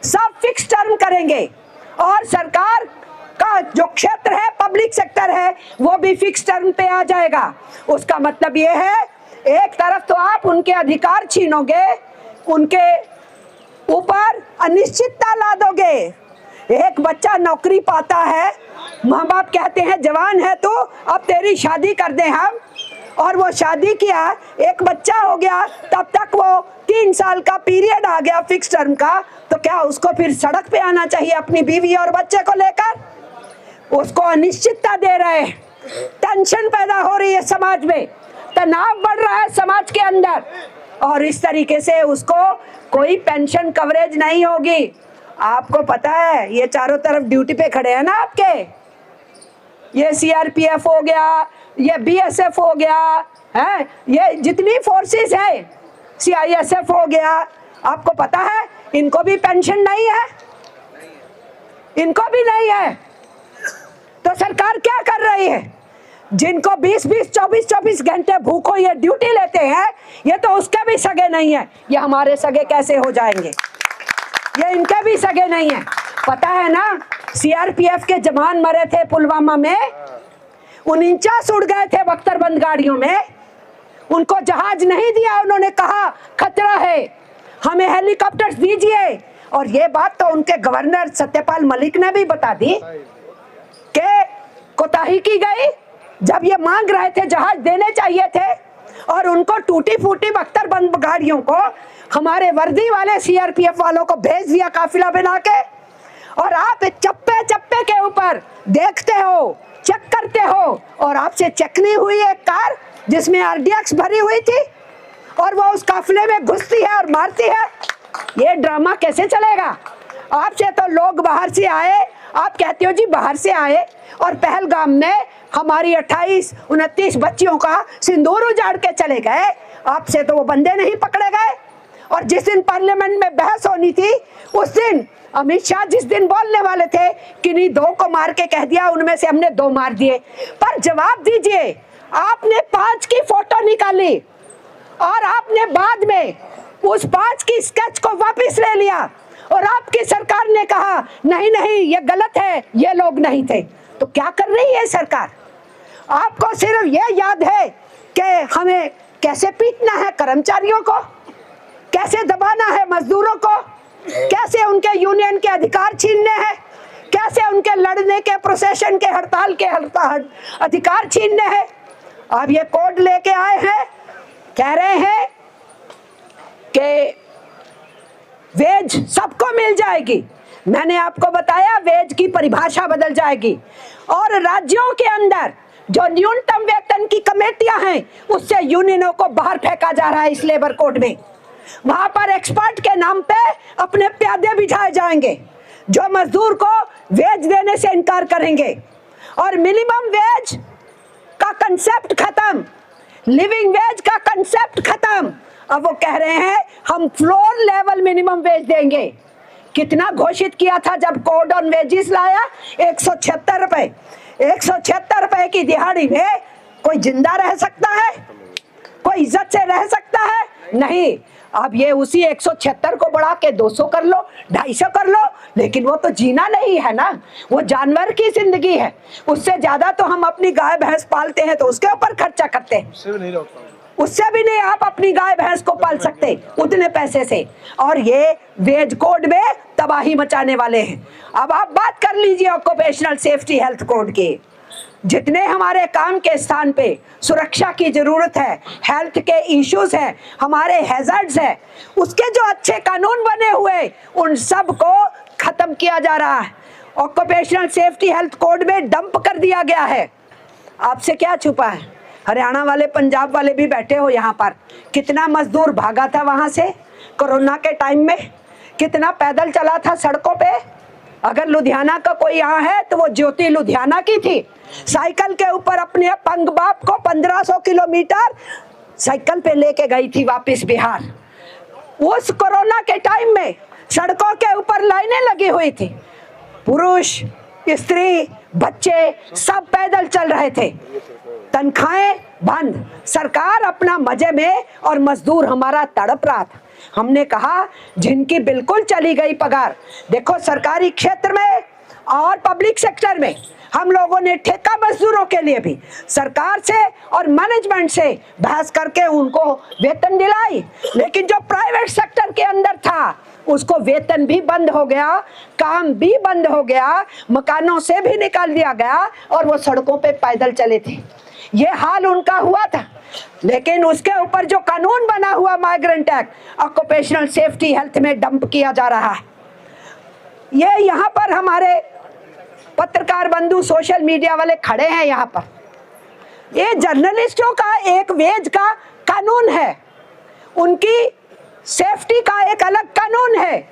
सब फिक्स टर्म करेंगे। और सरकार का जो क्षेत्र है, पब्लिक सेक्टर है, वो भी फिक्स टर्म पे आ जाएगा। उसका मतलब ये है, एक तरफ तो आप उनके अधिकार छीनोगे, उनके ऊपर अनिश्चितता ला दोगे। एक बच्चा नौकरी पाता है, माँ बाप कहते हैं जवान है तो अब तेरी शादी कर दें हम, और वो शादी किया, एक बच्चा हो गया, तब तक वो 3 साल का पीरियड आ गया फिक्स टर्म का, तो क्या उसको फिर सड़क पे आना चाहिए अपनी बीवी और बच्चे को लेकर? उसको अनिश्चितता दे रहे हैं, टेंशन पैदा हो रही है समाज में, तनाव बढ़ रहा है समाज के अंदर, और इस तरीके से उसको कोई पेंशन कवरेज नहीं होगी। आपको पता है, ये चारों तरफ ड्यूटी पे खड़े हैं ना आपके, ये सीआरपीएफ हो गया, ये बीएसएफ हो गया है, ये जितनी फोर्सेस है, सीआईएसएफ हो गया, आपको पता है इनको भी पेंशन नहीं है, इनको भी नहीं है। तो सरकार क्या कर रही है? जिनको 20-20, 24-24 घंटे भूखो ये ड्यूटी लेते हैं, ये तो उसके भी सगे नहीं है। ये हमारे सगे कैसे हो जाएंगे? ये इनके भी सगे नहीं है। पता है ना, सीआरपीएफ के जवान मरे थे पुलवामा में, 49 उड़ गए थे बख्तरबंद गाड़ियों में, उनको जहाज नहीं दिया, उन्होंने कहा खतरा है, हमें हेलीकॉप्टर्स दीजिए। और ये बात तो उनके गवर्नर सत्यपाल मलिक ने भी बता दी कि कोताही की गई, जब ये मांग रहे थे जहाज देने चाहिए थे, और उनको टूटी फूटी बख्तरबंद गाड़ियों को हमारे वर्दी वाले सीआरपीएफ वालों को भेज दिया काफिला बना के। और आप चप्पे चप्पे के ऊपर देखते हो, चेक करते हो, और आपसे चेक नहीं हुई एक कार जिसमें आरडीएक्स भरी हुई थी, और वो उस काफिले में घुसती है और मारती है। ये ड्रामा कैसे चलेगा? आपसे तो लोग बाहर से आए, आप कहते हो जी बाहर से आए, और पहलगाम में हमारी 28-29 बच्चियों का सिंदूर उजाड़ के चले गए। आपसे तो वो बंदे नहीं पकड़े गए। और जिस दिन पार्लियामेंट में बहस होनी थी, उस दिन अमित शाह जिस दिन बोलने वाले थे, किन्हीं 2 को मार के कह दिया, उनमें से हमने 2 मार दिए। पर जवाब दीजिए, आपने 5 की फोटो निकाली और आपने बाद में उस 5 की स्केच को वापस ले लिया, और आपकी सरकार ने कहा नहीं नहीं ये गलत है, ये लोग नहीं थे। तो क्या कर रही है सरकार? आपको सिर्फ ये याद है कि हमें कैसे पीटना है कर्मचारियों को, कैसे दबाना है मजदूरों को, कैसे उनके यूनियन के अधिकार छीनने हैं, कैसे उनके लड़ने के, प्रोसेशन के, हड़ताल के अधिकार छीनने हैं। अब ये कोड लेके आए हैं, कह रहे हैं कि वेज सबको मिल जाएगी। मैंने आपको बताया वेज की परिभाषा बदल जाएगी, और राज्यों के अंदर जो न्यूनतम वेतन की कमेटियां हैं, उससे यूनियनों को बाहर फेंका जा रहा है इस लेबर कोड में। वहां पर एक्सपर्ट के नाम पे अपने प्यादे बिठाए जाएंगे जो मजदूर को वेज देने से इनकार करेंगे, और मिनिमम वेज का कंसेप्ट खत्म, लिविंग वेज का कंसेप्ट खत्म। अब वो कह रहे हैं हम फ्लोर लेवल मिनिमम वेज देंगे। कितना घोषित किया था जब कोड ऑन वेजेस लाया? 176 रुपए। 176 रुपए की दिहाड़ी में कोई जिंदा रह सकता है? कोई इज्जत से रह सकता है? नहीं। अब ये उसी 176 को बढ़ा के 200 कर लो, 250 कर लो, लेकिन वो तो जीना नहीं है ना, वो जानवर की जिंदगी है। उससे ज्यादा तो हम अपनी गाय भैंस पालते हैं तो उसके ऊपर खर्चा करते हैं, उससे भी नहीं आप अपनी गाय भैंस को पाल सकते उतने पैसे से। और ये वेज कोड में तबाही मचाने वाले हैं। अब आप बात कर लीजिए ऑक्यूपेशनल सेफ्टी हेल्थ कोड की। जितने हमारे काम के स्थान पे सुरक्षा की जरूरत है, हेल्थ के इश्यूज हैं, हमारे हैजर्ड्स हैं, उसके जो अच्छे कानून बने हुए उन सब को खत्म किया जा रहा है, ऑक्यूपेशनल सेफ्टी हेल्थ कोड में डंप कर दिया गया है। आपसे क्या छुपा है? हरियाणा वाले, पंजाब वाले भी बैठे हो यहाँ पर, कितना मजदूर भागा था वहां से कोरोना के टाइम में, कितना पैदल चला था सड़कों पे। अगर लुधियाना का कोई यहाँ है तो वो ज्योति लुधियाना की थी, साइकिल के ऊपर अपने पंग बाप को 1500 किलोमीटर साइकिल पे लेके गई थी वापस बिहार। उस कोरोना के टाइम में सड़कों के ऊपर लाइनें लगी हुई थी, पुरुष, स्त्री, बच्चे सब पैदल चल रहे थे, तनख्वाहें बंद, सरकार अपना मजे में और मजदूर हमारा तड़प रहा था। हमने कहा जिनकी बिल्कुल चली गई पगार, देखो सरकारी क्षेत्र में और पब्लिक सेक्टर में हम लोगों ने ठेका मजदूरों के लिए भी सरकार से और मैनेजमेंट से बहस करके उनको वेतन दिलाई, लेकिन जो प्राइवेट सेक्टर के अंदर था उसको वेतन भी बंद हो गया, काम भी बंद हो गया, मकानों से भी निकाल दिया गया और वो सड़कों पे पैदल चले थे। ये हाल उनका हुआ था। लेकिन उसके ऊपर जो कानून बना हुआ migrant act, occupational safety health में डंप किया जा रहा है। ये यहाँ पर हमारे पत्रकार बंधु, सोशल मीडिया वाले खड़े हैं यहाँ पर, ये जर्नलिस्टों का एक वेज का कानून है, उनकी सेफ्टी का एक अलग कानून है,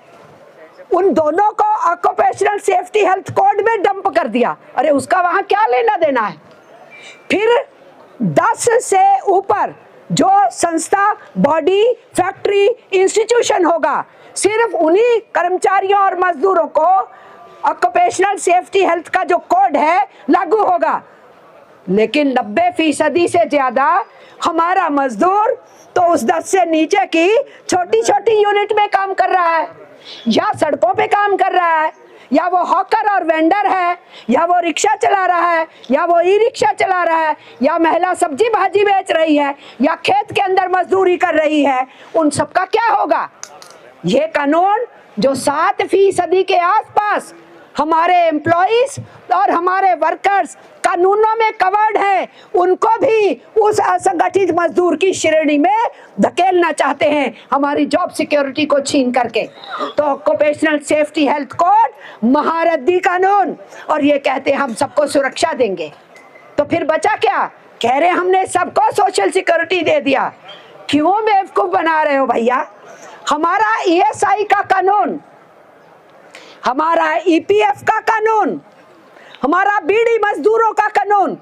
उन दोनों को ऑक्यूपेशनल सेफ्टी हेल्थ कोड में डंप कर दिया। अरे उसका वहां क्या लेना देना है? फिर 10 से ऊपर जो संस्था, बॉडी, फैक्ट्री, इंस्टीट्यूशन होगा, सिर्फ उन्हीं कर्मचारियों और मजदूरों को ऑक्यूपेशनल सेफ्टी हेल्थ का जो कोड है लागू होगा। लेकिन 90% से ज्यादा हमारा मजदूर तो उस 10 से नीचे की छोटी छोटी यूनिट में काम कर रहा है, या सड़कों पे काम कर रहा है, या वो हॉकर और वेंडर है, या वो रिक्शा चला रहा है, या वो ई रिक्शा चला रहा है, या महिला सब्जी भाजी बेच रही है, या खेत के अंदर मजदूरी कर रही है। उन सबका क्या होगा? ये कानून जो 7% के आसपास हमारे एम्प्लॉइज और हमारे वर्कर्स कानूनों में कवर्ड है, उनको भी उस असंगठित मजदूर की श्रेणी में धकेलना चाहते हैं, हमारी जॉब सिक्योरिटी को छीन करके। तो ऑक्यूपेशनल सेफ्टी हेल्थ कोड महारद्दी कानून, और ये कहते हैं हम सबको सुरक्षा देंगे। तो फिर बचा क्या? कह रहे हमने सबको सोशल सिक्योरिटी दे दिया। क्यों बेवकूफ बना रहे हो भैया? हमारा ESI का कानून, हमारा EPF का कानून, हमारा बीड़ी मजदूरों का कानून,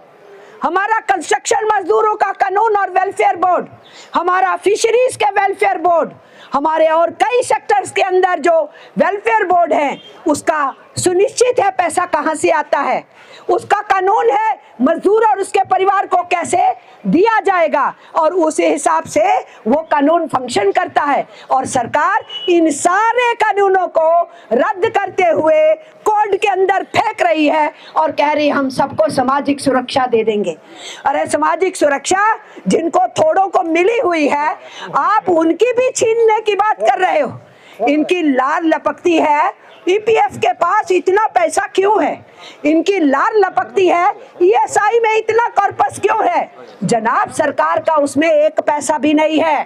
हमारा कंस्ट्रक्शन मजदूरों का कानून और वेलफेयर बोर्ड, हमारा फिशरीज के वेलफेयर बोर्ड, हमारे और कई सेक्टर्स के अंदर जो वेलफेयर बोर्ड है उसका सुनिश्चित है पैसा कहां से आता है, उसका कानून है मजदूर और उसके परिवार को कैसे दिया जाएगा, और उस हिसाब से वो कानून फंक्शन करता है। और सरकार इन सारे कानूनों को रद्द करते हुए कोड के अंदर फेंक रही है और कह रही हम सबको सामाजिक सुरक्षा दे देंगे। अरे सामाजिक सुरक्षा जिनको थोड़ों को मिली हुई है, आप उनकी भी छीनने की बात कर रहे हो। इनकी लार लपकती है, EPF के पास इतना पैसा क्यों है? इनकी लार लपकती है, ESI में इतना कॉर्पस क्यों है? जनाब सरकार का उसमें 1 पैसा भी नहीं है,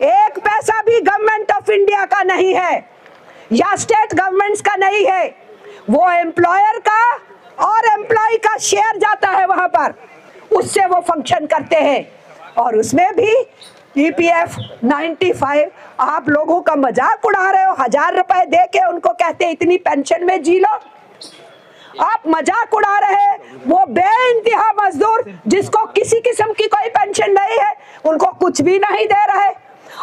1 पैसा भी गवर्नमेंट ऑफ इंडिया का नहीं है या स्टेट गवर्नमेंट्स का नहीं है। वो एम्प्लॉयर का और एम्प्लॉय का शेयर जाता है वहां पर, उससे वो फंक्शन करते हैं। और उसमें भी EPF 95, आप लोगों का मजाक उड़ा रहे हो। 1000 रुपए दे के उनको कहते हैं इतनी पेंशन में जी लो, आप मजाक उड़ा रहे हैं। वो बेइंतहा मजदूर जिसको किसी किस्म की कोई पेंशन नहीं है, उनको कुछ भी नहीं दे रहे।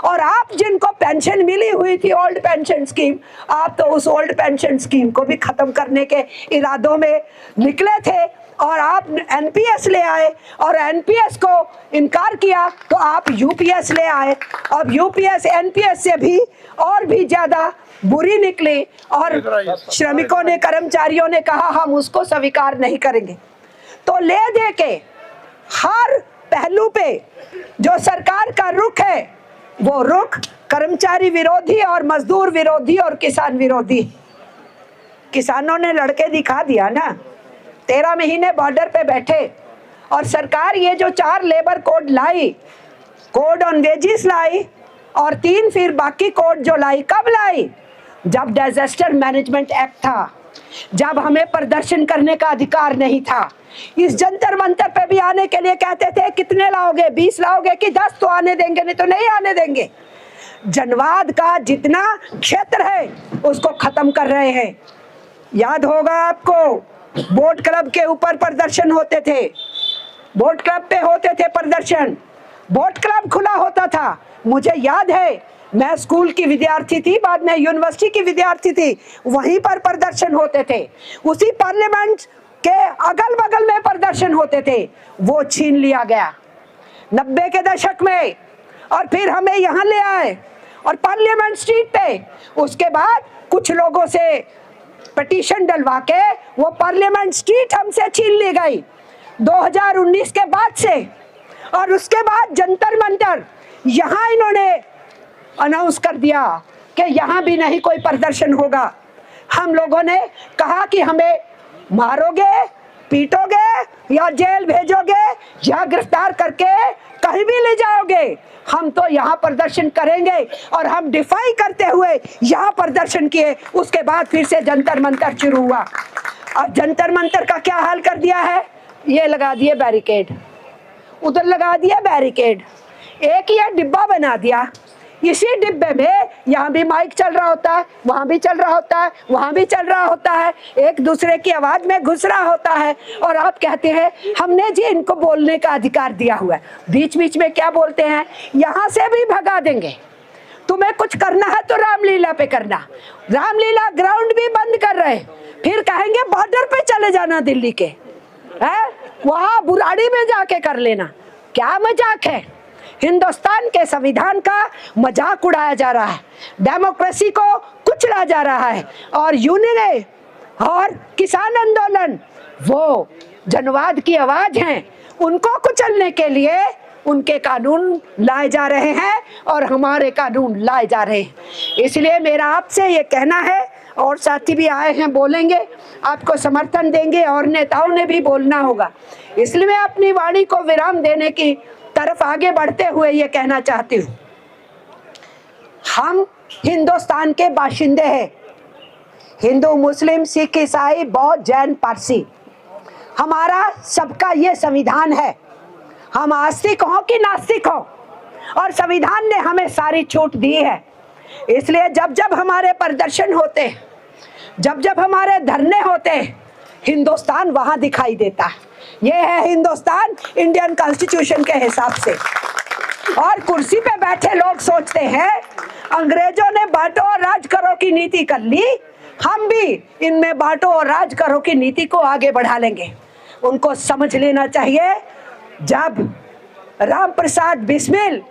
और आप जिनको पेंशन मिली हुई थी ओल्ड पेंशन स्कीम, आप तो उस ओल्ड पेंशन स्कीम को भी खत्म करने के इरादों में निकले थे। और आप एनपीएस ले आए और एनपीएस को इनकार किया तो आप यूपीएस ले आए। अब यूपीएस एनपीएस से भी और भी ज्यादा बुरी निकली और श्रमिकों ने, कर्मचारियों ने कहा हम उसको स्वीकार नहीं करेंगे। तो ले दे के हर पहलू पे जो सरकार का रुख है वो रुख कर्मचारी विरोधी और मजदूर विरोधी और किसान विरोधी। किसानों ने लड़के दिखा दिया ना, 13 महीने बॉर्डर पे बैठे और सरकार ये जो 4 लेबर कोड लाई, कोड ऑन वेजिस लाई और 3 फिर बाकी कोड जो लाई, कब लाई? जब डिजास्टर मैनेजमेंट एक्ट था, जब हमें प्रदर्शन करने का अधिकार नहीं था। इस जंतर मंतर पे भी आने के लिए कहते थे कितने लाओगे, 20 लाओगे कि 10? तो आने देंगे, नहीं तो नहीं आने देंगे। जनवाद का जितना क्षेत्र है उसको खत्म कर रहे हैं। याद होगा आपको, बोट क्लब के ऊपर प्रदर्शन होते थे, बोट क्लब पे होते थे प्रदर्शन, बोट क्लब खुला होता था। मुझे याद है, मैं स्कूल की विद्यार्थी थी, बाद में यूनिवर्सिटी की विद्यार्थी थी, वहीं पर प्रदर्शन होते थे। उसी पार्लियामेंट के अगल बगल में प्रदर्शन होते थे, वो छीन लिया गया 90 के दशक में और फिर हमें यहाँ ले आए और पार्लियामेंट स्ट्रीट पे। उसके बाद कुछ लोगों से पिटीशन डलवा के वो पार्लियामेंट स्ट्रीट हमसे छीन ली गई 2019 के बाद से। और उसके बाद जंतर मंतर यहाँ इन्होंने अनाउंस कर दिया कि यहाँ भी नहीं कोई प्रदर्शन होगा। हम लोगों ने कहा कि हमें मारोगे, पीटोगे या जेल भेजोगे या गिरफ्तार करके कहीं भी ले जाओगे, हम तो यहाँ प्रदर्शन करेंगे। और हम डिफाई करते हुए यहाँ प्रदर्शन किए। उसके बाद फिर से जंतर मंतर शुरू हुआ। अब जंतर मंतर का क्या हाल कर दिया है? ये लगा दिए बैरिकेड, उधर लगा दिया बैरिकेड, एक ही डिब्बा बना दिया। इसी डिब्बे में यहाँ भी माइक चल रहा होता है, वहाँ भी चल रहा होता है, वहाँ भी चल रहा होता है, एक दूसरे की आवाज में घुस रहा होता है। और आप कहते हैं हमने जी इनको बोलने का अधिकार दिया हुआ है। बीच बीच में क्या बोलते हैं, यहाँ से भी भगा देंगे, तुम्हें कुछ करना है तो रामलीला पे करना। रामलीला ग्राउंड भी बंद कर रहे, फिर कहेंगे बॉर्डर पे चले जाना दिल्ली के, है वहाँ बुराड़ी में जाके कर लेना। क्या मजाक है? हिंदुस्तान के संविधान का मजाक उड़ाया जा रहा है, डेमोक्रेसी को कुचला जा रहा है। और यूनियन और किसान आंदोलन वो जनवाद की आवाज हैं, उनको कुचलने के लिए उनके कानून लाए जा रहे हैं और हमारे कानून लाए जा रहे हैं। इसलिए मेरा आपसे ये कहना है, और साथी भी आए हैं बोलेंगे, आपको समर्थन देंगे और नेताओं ने भी बोलना होगा। इसलिए मैं अपनी वाणी को विराम देने की तरफ आगे बढ़ते हुए ये कहना चाहती हूँ, हम हिंदुस्तान के बाशिंदे हैं, हिंदू, मुस्लिम, सिख, ईसाई, बौद्ध, जैन, पारसी, हमारा सबका ये संविधान है। हम आस्तिक हों कि नास्तिक हों, और संविधान ने हमें सारी छूट दी है। इसलिए जब जब हमारे प्रदर्शन होते, जब जब हमारे धरने होते, हिंदुस्तान वहां दिखाई देता है। ये है हिंदुस्तान इंडियन कॉन्स्टिट्यूशन के हिसाब से। और कुर्सी पे बैठे लोग सोचते हैं अंग्रेजों ने बांटो और राज करो की नीति कर ली, हम भी इनमें बांटो और राज करो की नीति को आगे बढ़ा लेंगे। उनको समझ लेना चाहिए, जब राम प्रसाद बिस्मिल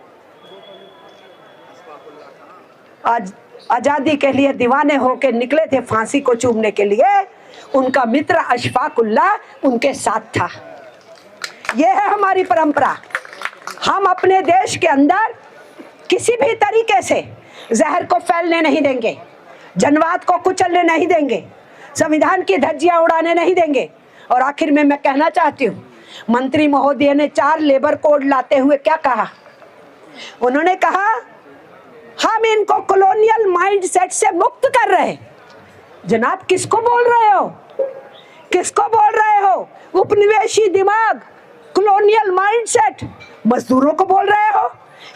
आज आजादी के लिए दीवाने होकर निकले थे फांसी को चूमने के लिए, उनका मित्र अशफाकुल्लाह उनके साथ था। यह है हमारी परंपरा। हम अपने देश के अंदर किसी भी तरीके से जहर को फैलने नहीं देंगे, जनवाद को कुचलने नहीं देंगे, संविधान की धज्जियां उड़ाने नहीं देंगे। और आखिर में मैं कहना चाहती हूँ, मंत्री महोदय ने 4 लेबर कोड लाते हुए क्या कहा? उन्होंने कहा हम इनको कॉलोनियल माइंडसेट से मुक्त कर रहे हैं। जनाब किसको बोल रहे हो? किसको बोल रहे हो? उपनिवेशी दिमाग, कॉलोनियल माइंडसेट, मजदूरों को बोल रहे हो,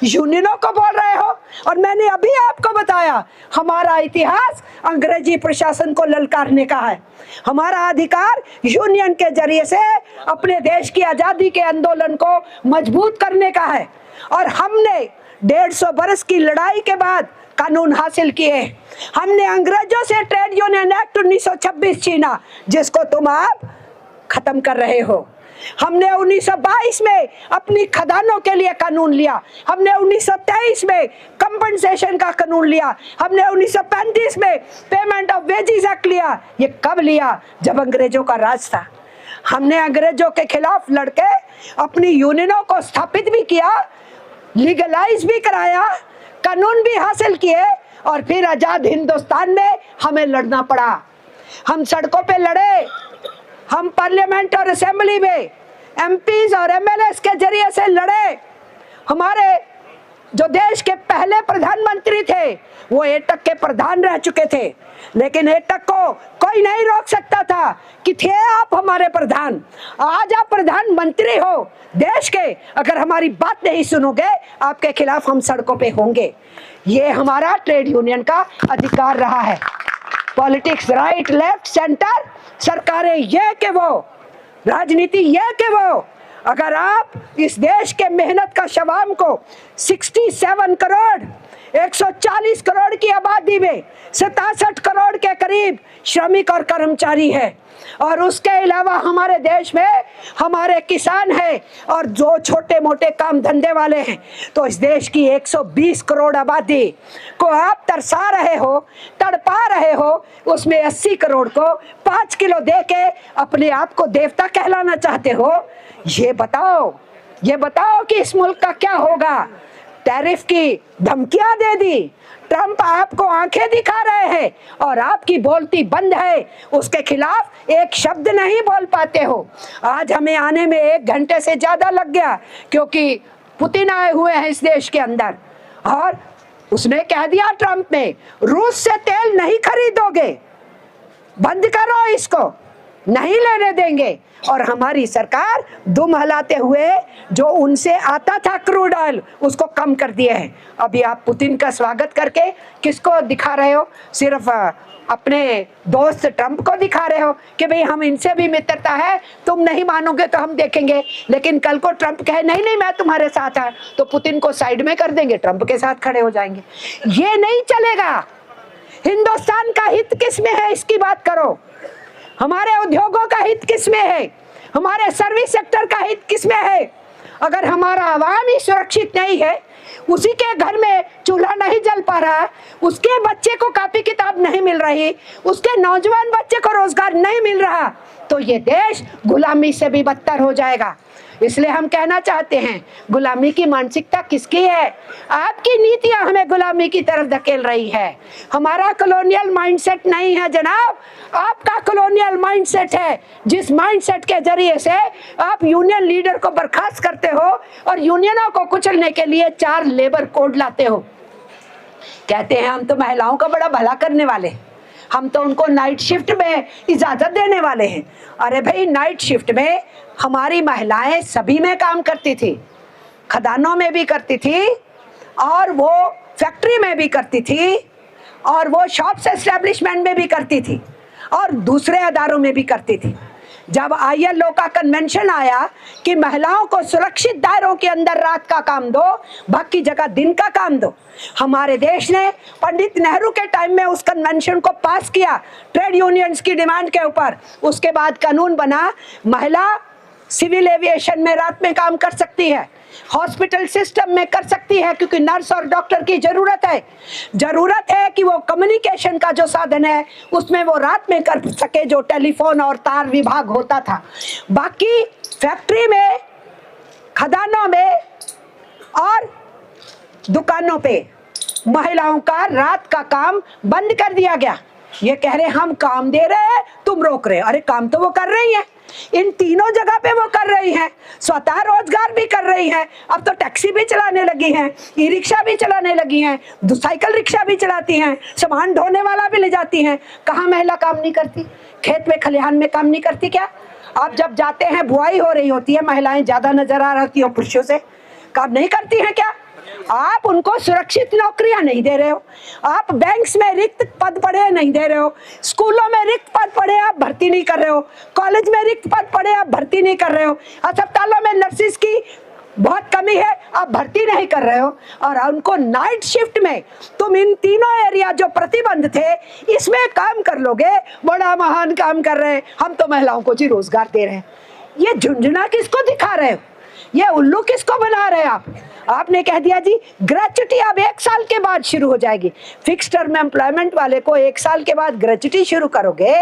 यूनियनों को बोल रहे हो। और मैंने अभी आपको बताया, हमारा इतिहास अंग्रेजी प्रशासन को ललकारने का है। हमारा अधिकार यूनियन के जरिए से अपने देश की आजादी के आंदोलन को मजबूत करने का है। और हमने 150 बरस की लड़ाई के बाद कानून हासिल किए। हमने अंग्रेजों से ट्रेड यूनियन एक्ट 1926 छीना, जिसको तुम आप खत्म कर रहे हो। हमने 1922 में अपनी खदानों के लिए कानून लिया, हमने 1923 में कंपनसेशन का कानून लिया, हमने 1935 में पेमेंट ऑफ वेजेस एक्ट लिया। ये कब लिया? जब अंग्रेजों का राज था। हमने अंग्रेजों के खिलाफ लड़के अपनी यूनियनों को स्थापित भी किया, लीगलाइज भी कराया, कानून भी हासिल किए, और फिर आजाद हिंदुस्तान में हमें लड़ना पड़ा। हम सड़कों पे लड़े, हम पार्लियामेंट और असेंबली में एमपीज और एमएलएस के जरिए से लड़े। हमारे जो देश के पहले प्रधानमंत्री थे वो एटक के प्रधान रह चुके थे, लेकिन एटक को कोई नहीं रोक सकता था कि थे आप हमारे प्रधान। आज आप प्रधानमंत्री हो देश के, अगर हमारी बात नहीं सुनोगे आपके खिलाफ हम सड़कों पे होंगे। ये हमारा ट्रेड यूनियन का अधिकार रहा है। पॉलिटिक्स राइट लेफ्ट सेंटर, सरकारें ये के वो, राजनीति ये के वो। अगर आप इस देश के मेहनत का शवाम को 67 करोड़ 140 करोड़ की आबादी में 67 करोड़ के करीब श्रमिक और कर्मचारी है, और उसके अलावा हमारे देश में हमारे किसान हैं और जो छोटे मोटे काम धंधे वाले हैं, तो इस देश की 120 करोड़ आबादी को आप तरसा रहे हो, तड़पा रहे हो। उसमें 80 करोड़ को 5 किलो दे के अपने आप को देवता कहलाना चाहते हो। ये बताओ कि इस मुल्क का क्या होगा? टैरिफ की धमकियां दे दी, ट्रंप आपको आंखें दिखा रहे हैं और आपकी बोलती बंद है, उसके खिलाफ एक शब्द नहीं बोल पाते हो। आज हमें आने में 1 घंटे से ज्यादा लग गया, क्योंकि पुतिन आए हुए हैं इस देश के अंदर, और उसने कह दिया ट्रंप ने, रूस से तेल नहीं खरीदोगे, बंद करो इसको, नहीं लेने देंगे। और हमारी सरकार दुम हिलाते हुए जो उनसे आता था क्रूड ऑयल उसको कम कर दिए हैं। अभी आप पुतिन का स्वागत करके किसको दिखा रहे हो? सिर्फ अपने दोस्त ट्रंप को दिखा रहे हो कि भाई हम इनसे भी मित्रता है, तुम नहीं मानोगे तो हम देखेंगे। लेकिन कल को ट्रंप कहे नहीं नहीं मैं तुम्हारे साथ है, तो पुतिन को साइड में कर देंगे, ट्रंप के साथ खड़े हो जाएंगे। ये नहीं चलेगा। हिंदुस्तान का हित किस में है, इसकी बात करो। हमारे उद्योगों का हित किस में है? हमारे सर्विस सेक्टर का हित किस में है? अगर हमारा आवाम ही सुरक्षित नहीं है, उसी के घर में चूल्हा नहीं जल पा रहा, उसके बच्चे को कॉपी किताब नहीं मिल रही, उसके नौजवान बच्चे को रोजगार नहीं मिल रहा, तो ये देश गुलामी से भी बदतर हो जाएगा। इसलिए हम कहना चाहते हैं, गुलामी की मानसिकता किसकी है? आपकी नीतियां हमें गुलामी की तरफ धकेल रही है। हमारा कॉलोनियल माइंडसेट नहीं है जनाब, आपका कॉलोनियल माइंडसेट है, जिस माइंडसेट के जरिए से आप यूनियन लीडर को बर्खास्त करते हो और यूनियनों को कुचलने के लिए 4 लेबर कोड लाते हो। कहते हैं हम तो महिलाओं का बड़ा भला करने वाले, हम तो उनको नाइट शिफ्ट में इजाजत देने वाले हैं। अरे भाई, नाइट शिफ्ट में हमारी महिलाएं सभी में काम करती थी, खदानों में भी करती थी, और वो फैक्ट्री में भी करती थी, और वो शॉप्स एस्टेब्लिशमेंट में भी करती थी, और दूसरे अदारों में भी करती थी। जब ILO का कन्वेंशन आया कि महिलाओं को सुरक्षित दायरों के अंदर रात का काम दो, बाकी जगह दिन का काम दो, हमारे देश ने पंडित नेहरू के टाइम में उस कन्वेंशन को पास किया ट्रेड यूनियंस की डिमांड के ऊपर। उसके बाद कानून बना, महिला सिविल एविएशन में रात में काम कर सकती है, हॉस्पिटल सिस्टम में कर सकती है, क्योंकि नर्स और डॉक्टर की जरूरत है कि वो कम्युनिकेशन का जो साधन है उसमें वो रात में कर सके, जो टेलीफोन और तार विभाग होता था। बाकी फैक्ट्री में, खदानों में और दुकानों पे महिलाओं का रात का काम बंद कर दिया गया। ये कह रहे हम काम दे रहे हैं, तुम रोक रहे हो। अरे काम तो वो कर रही हैं, इन तीनों जगह पे वो कर रही हैं, स्वतः रोजगार भी कर रही हैं, अब तो टैक्सी भी चलाने लगी हैं, ई रिक्शा भी चलाने लगी हैं, साइकिल रिक्शा भी चलाती हैं, सामान ढोने वाला भी ले जाती हैं। कहाँ महिला काम नहीं करती? खेत में खलिहान में काम नहीं करती क्या? आप जब जाते हैं बुआई हो रही होती है, महिलाएं ज्यादा नजर आ रही हो पुरुषों से, काम नहीं करती हैं क्या? आप उनको सुरक्षित नौकरियां नहीं दे रहे हो, आप बैंक्स में रिक्त पद पड़े नहीं दे रहे हो, स्कूलों में रिक्त पद पड़े आप भर्ती नहीं कर रहे हो, कॉलेज में रिक्त पद पड़े आप भर्ती नहीं कर रहे हो, अस्पतालों में नर्सिस की बहुत कमी है, आप भर्ती नहीं कर रहे हो, और उनको नाइट शिफ्ट में तुम इन तीनों एरिया जो प्रतिबंध थे इसमें काम कर लोगे, बड़ा महान काम कर रहे हैं, हम तो महिलाओं को जी रोजगार दे रहे हैं। ये झुंझुना किसको दिखा रहे हो, ये उल्लू किसको बना रहे हैं आप? आपने कह दिया जी ग्रेच्युटी अब 1 साल के बाद शुरू हो जाएगी। फिक्स टर्म एम्प्लॉयमेंट वाले को 1 साल के बाद ग्रेच्युटी शुरू करोगे,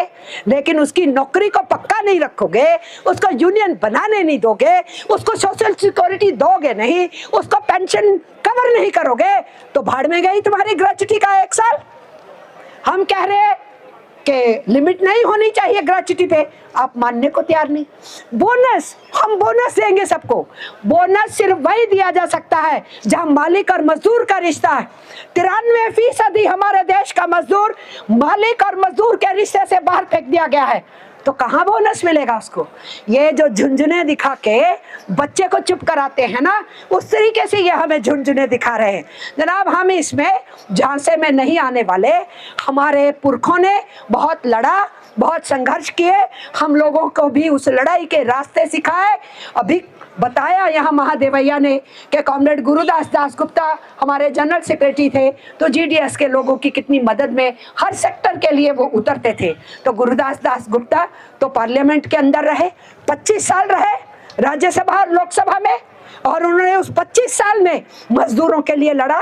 लेकिन उसकी नौकरी को पक्का नहीं रखोगे, उसको यूनियन बनाने नहीं दोगे, उसको सोशल सिक्योरिटी दोगे नहीं, उसको पेंशन कवर नहीं करोगे, तो भाड़ में गई तुम्हारी ग्रेच्युटी का 1 साल। हम कह रहे हैं कि लिमिट नहीं होनी चाहिए ग्रेच्युटी पे, आप मानने को तैयार नहीं। बोनस, हम बोनस देंगे सबको। बोनस सिर्फ वही दिया जा सकता है जहां मालिक और मजदूर का रिश्ता है। 93% हमारे देश का मजदूर मालिक और मजदूर के रिश्ते से बाहर फेंक दिया गया है, तो कहां बोनस मिलेगा उसको? ये जो झुंझुने दिखा के बच्चे को चुप कराते हैं ना, उस तरीके से ये हमें झुंझुने दिखा रहे हैं। जनाब, हम इसमें झांसे में नहीं आने वाले। हमारे पुरखों ने बहुत लड़ा, बहुत संघर्ष किए, हम लोगों को भी उस लड़ाई के रास्ते सिखाए। अभी बताया यहाँ महादेवैया ने कि कॉमरेड गुरुदास दासगुप्ता हमारे जनरल सेक्रेटरी थे, तो जीडीएस के लोगों की कितनी मदद में हर सेक्टर के लिए वो उतरते थे। तो गुरुदास दासगुप्ता तो पार्लियामेंट के अंदर रहे, 25 साल रहे राज्यसभा और लोकसभा में, और उन्होंने उस 25 साल में मजदूरों के लिए लड़ा,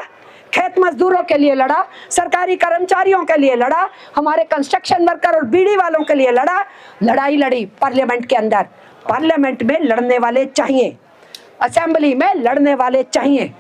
खेत मजदूरों के लिए लड़ा, सरकारी कर्मचारियों के लिए लड़ा, हमारे कंस्ट्रक्शन वर्कर और बीड़ी वालों के लिए लड़ा। लड़ाई लड़ी पार्लियामेंट के अंदर। पार्लियामेंट में लड़ने वाले चाहिए, असेंबली में लड़ने वाले चाहिए।